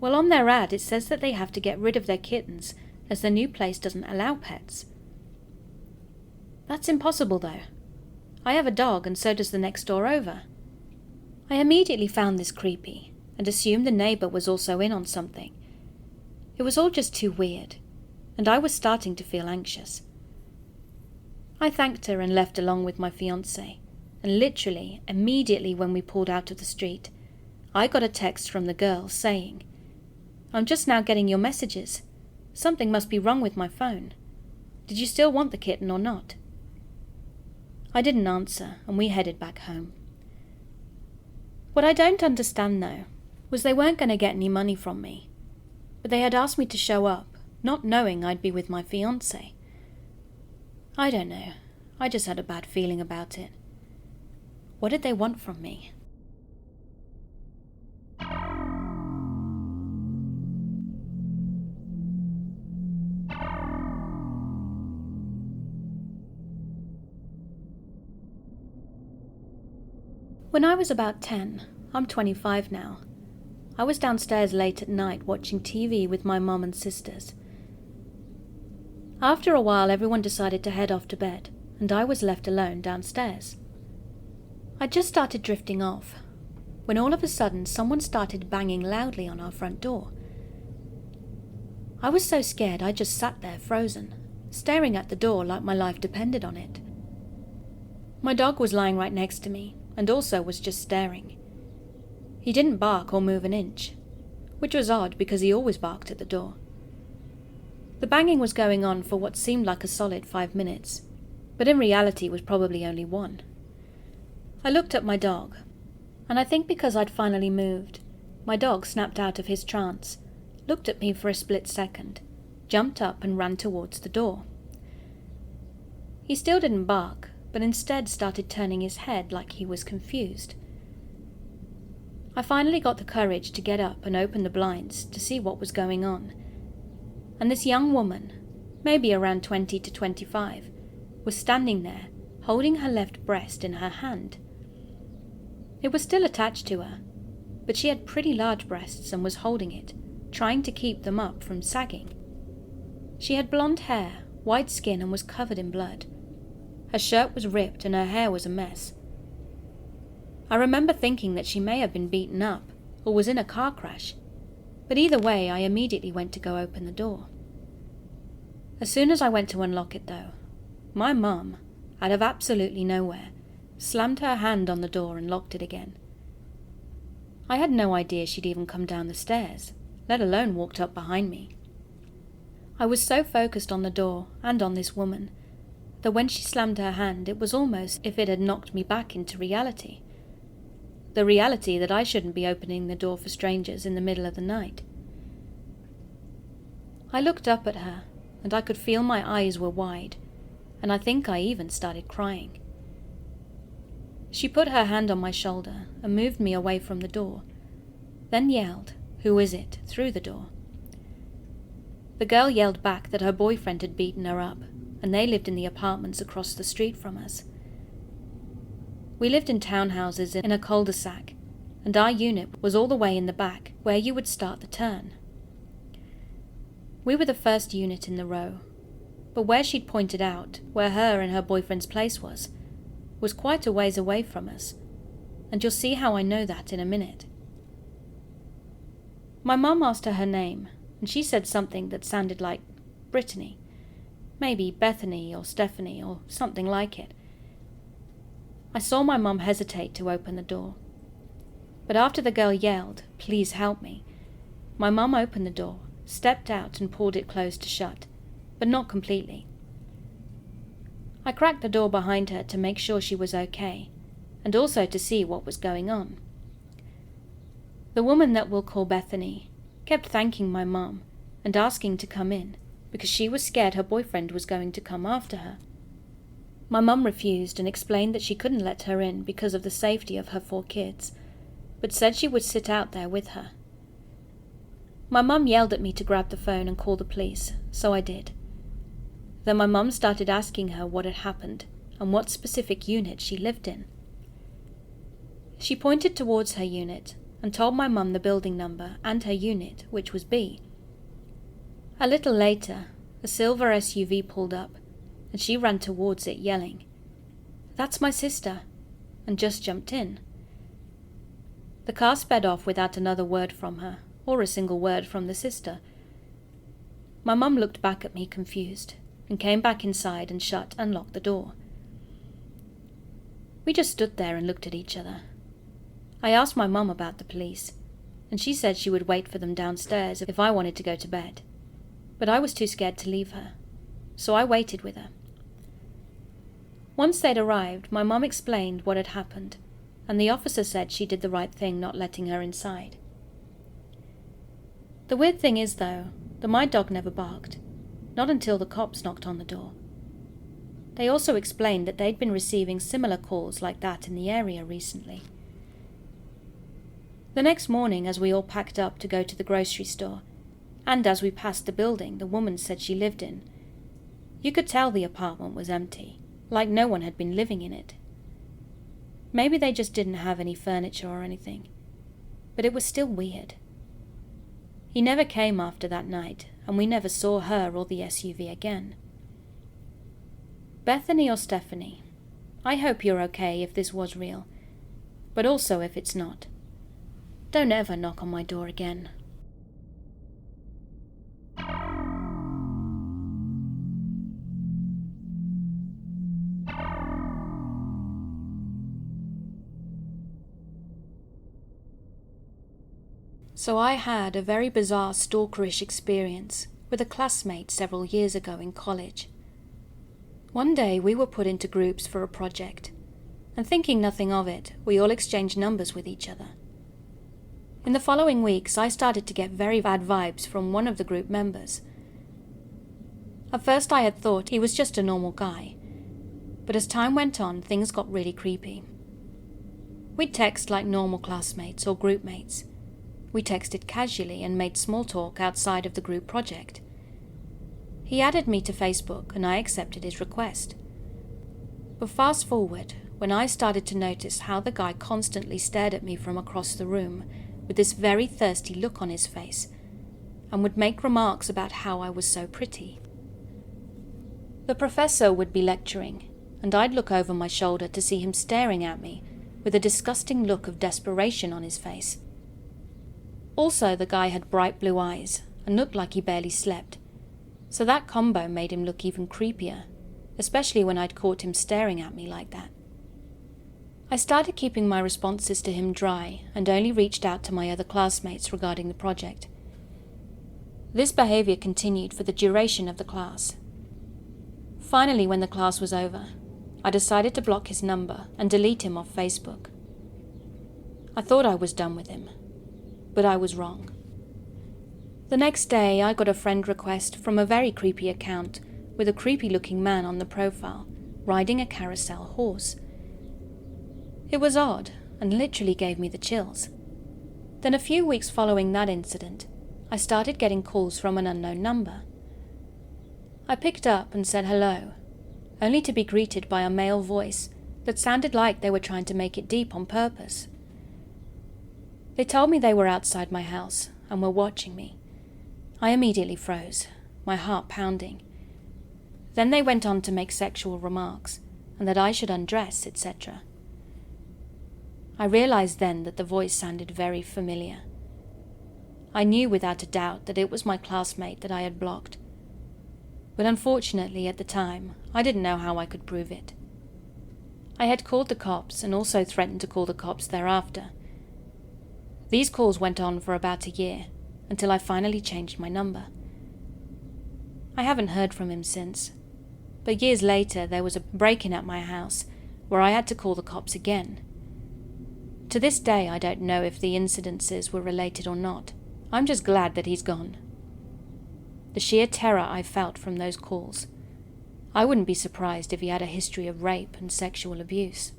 "Well, on their ad it says that they have to get rid of their kittens as their new place doesn't allow pets." "That's impossible, though. I have a dog and so does the next door over." I immediately found this creepy and assumed the neighbour was also in on something. It was all just too weird, and I was starting to feel anxious. I thanked her and left along with my fiancé, and literally, immediately when we pulled out of the street, I got a text from the girl saying, "I'm just now getting your messages. Something must be wrong with my phone. Did you still want the kitten or not?" I didn't answer, and we headed back home. What I don't understand, though, was they weren't going to get any money from me, but they had asked me to show up, not knowing I'd be with my fiancé. I don't know, I just had a bad feeling about it. What did they want from me? When I was about 10, I'm 25 now, I was downstairs late at night watching TV with my mum and sisters. After a while, everyone decided to head off to bed, and I was left alone downstairs. I just started drifting off, when all of a sudden someone started banging loudly on our front door. I was so scared I just sat there frozen, staring at the door like my life depended on it. My dog was lying right next to me, and also was just staring. He didn't bark or move an inch, which was odd because he always barked at the door. The banging was going on for what seemed like a solid 5 minutes, but in reality was probably only 1. I looked at my dog, and I think because I'd finally moved, my dog snapped out of his trance, looked at me for a split second, jumped up and ran towards the door. He still didn't bark, but instead started turning his head like he was confused. I finally got the courage to get up and open the blinds to see what was going on, and this young woman, maybe around 20 to 25, was standing there, holding her left breast in her hand. It was still attached to her, but she had pretty large breasts and was holding it, trying to keep them up from sagging. She had blonde hair, white skin, and was covered in blood. Her shirt was ripped and her hair was a mess. I remember thinking that she may have been beaten up or was in a car crash, but either way I immediately went to go open the door. As soon as I went to unlock it though, my mum, out of absolutely nowhere, slammed her hand on the door and locked it again. I had no idea she'd even come down the stairs, let alone walked up behind me. I was so focused on the door and on this woman that when she slammed her hand it was almost as if it had knocked me back into reality. The reality that I shouldn't be opening the door for strangers in the middle of the night. I looked up at her, and I could feel my eyes were wide, and I think I even started crying. She put her hand on my shoulder and moved me away from the door, then yelled, "Who is it?" through the door. The girl yelled back that her boyfriend had beaten her up, and they lived in the apartments across the street from us. We lived in townhouses in a cul-de-sac, and our unit was all the way in the back where you would start the turn. We were the first unit in the row, but where she'd pointed out, where her and her boyfriend's place was quite a ways away from us, and you'll see how I know that in a minute. My mum asked her name, and she said something that sounded like Brittany, maybe Bethany or Stephanie or something like it. I saw my mum hesitate to open the door, but after the girl yelled, "Please help me," my mum opened the door, stepped out and pulled it closed to shut, but not completely. I cracked the door behind her to make sure she was okay, and also to see what was going on. The woman that we'll call Bethany kept thanking my mum and asking to come in because she was scared her boyfriend was going to come after her. My mum refused and explained that she couldn't let her in because of the safety of her 4 kids, but said she would sit out there with her. My mum yelled at me to grab the phone and call the police, so I did. Then my mum started asking her what had happened and what specific unit she lived in. She pointed towards her unit and told my mum the building number and her unit, which was B. A little later, a silver SUV pulled up, and she ran towards it yelling, "That's my sister," and just jumped in. The car sped off without another word from her, or a single word from the sister. My mum looked back at me confused, and came back inside and shut and locked the door. We just stood there and looked at each other. I asked my mum about the police, and she said she would wait for them downstairs if I wanted to go to bed, but I was too scared to leave her, so I waited with her. Once they'd arrived, my mum explained what had happened, and the officer said she did the right thing not letting her inside. The weird thing is, though, that my dog never barked, not until the cops knocked on the door. They also explained that they'd been receiving similar calls like that in the area recently. The next morning, as we all packed up to go to the grocery store, and as we passed the building the woman said she lived in, you could tell the apartment was empty, like no one had been living in it. Maybe they just didn't have any furniture or anything, but it was still weird. He never came after that night, and we never saw her or the SUV again. Bethany or Stephanie, I hope you're okay if this was real, but also if it's not. Don't ever knock on my door again. So I had a very bizarre stalkerish experience with a classmate several years ago in college. One day we were put into groups for a project, and thinking nothing of it, we all exchanged numbers with each other. In the following weeks, I started to get very bad vibes from one of the group members. At first I had thought he was just a normal guy, but as time went on, things got really creepy. We'd text like normal classmates or group mates. We texted casually and made small talk outside of the group project. He added me to Facebook and I accepted his request. But fast forward, when I started to notice how the guy constantly stared at me from across the room with this very thirsty look on his face, and would make remarks about how I was so pretty. The professor would be lecturing, and I'd look over my shoulder to see him staring at me with a disgusting look of desperation on his face. Also, the guy had bright blue eyes and looked like he barely slept, so that combo made him look even creepier, especially when I'd caught him staring at me like that. I started keeping my responses to him dry and only reached out to my other classmates regarding the project. This behavior continued for the duration of the class. Finally, when the class was over, I decided to block his number and delete him off Facebook. I thought I was done with him, but I was wrong. The next day, I got a friend request from a very creepy account with a creepy-looking man on the profile, riding a carousel horse. It was odd, and literally gave me the chills. Then a few weeks following that incident, I started getting calls from an unknown number. I picked up and said hello, only to be greeted by a male voice that sounded like they were trying to make it deep on purpose. They told me they were outside my house and were watching me. I immediately froze, my heart pounding. Then they went on to make sexual remarks, and that I should undress, etc. I realized then that the voice sounded very familiar. I knew without a doubt that it was my classmate that I had blocked. But unfortunately at the time, I didn't know how I could prove it. I had called the cops and also threatened to call the cops thereafter. These calls went on for about a year, until I finally changed my number. I haven't heard from him since, but years later there was a break-in at my house where I had to call the cops again. To this day I don't know if the incidences were related or not. I'm just glad that he's gone. The sheer terror I felt from those calls. I wouldn't be surprised if he had a history of rape and sexual abuse.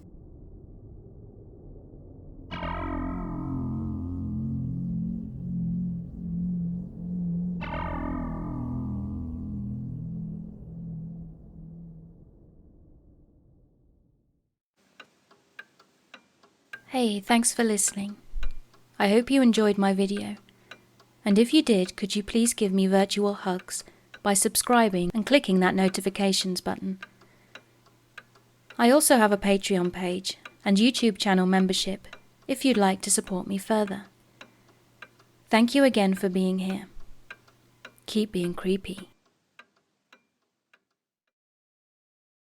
Hey, thanks for listening. I hope you enjoyed my video. And if you did, could you please give me virtual hugs by subscribing and clicking that notifications button. I also have a Patreon page and YouTube channel membership if you'd like to support me further. Thank you again for being here. Keep being creepy.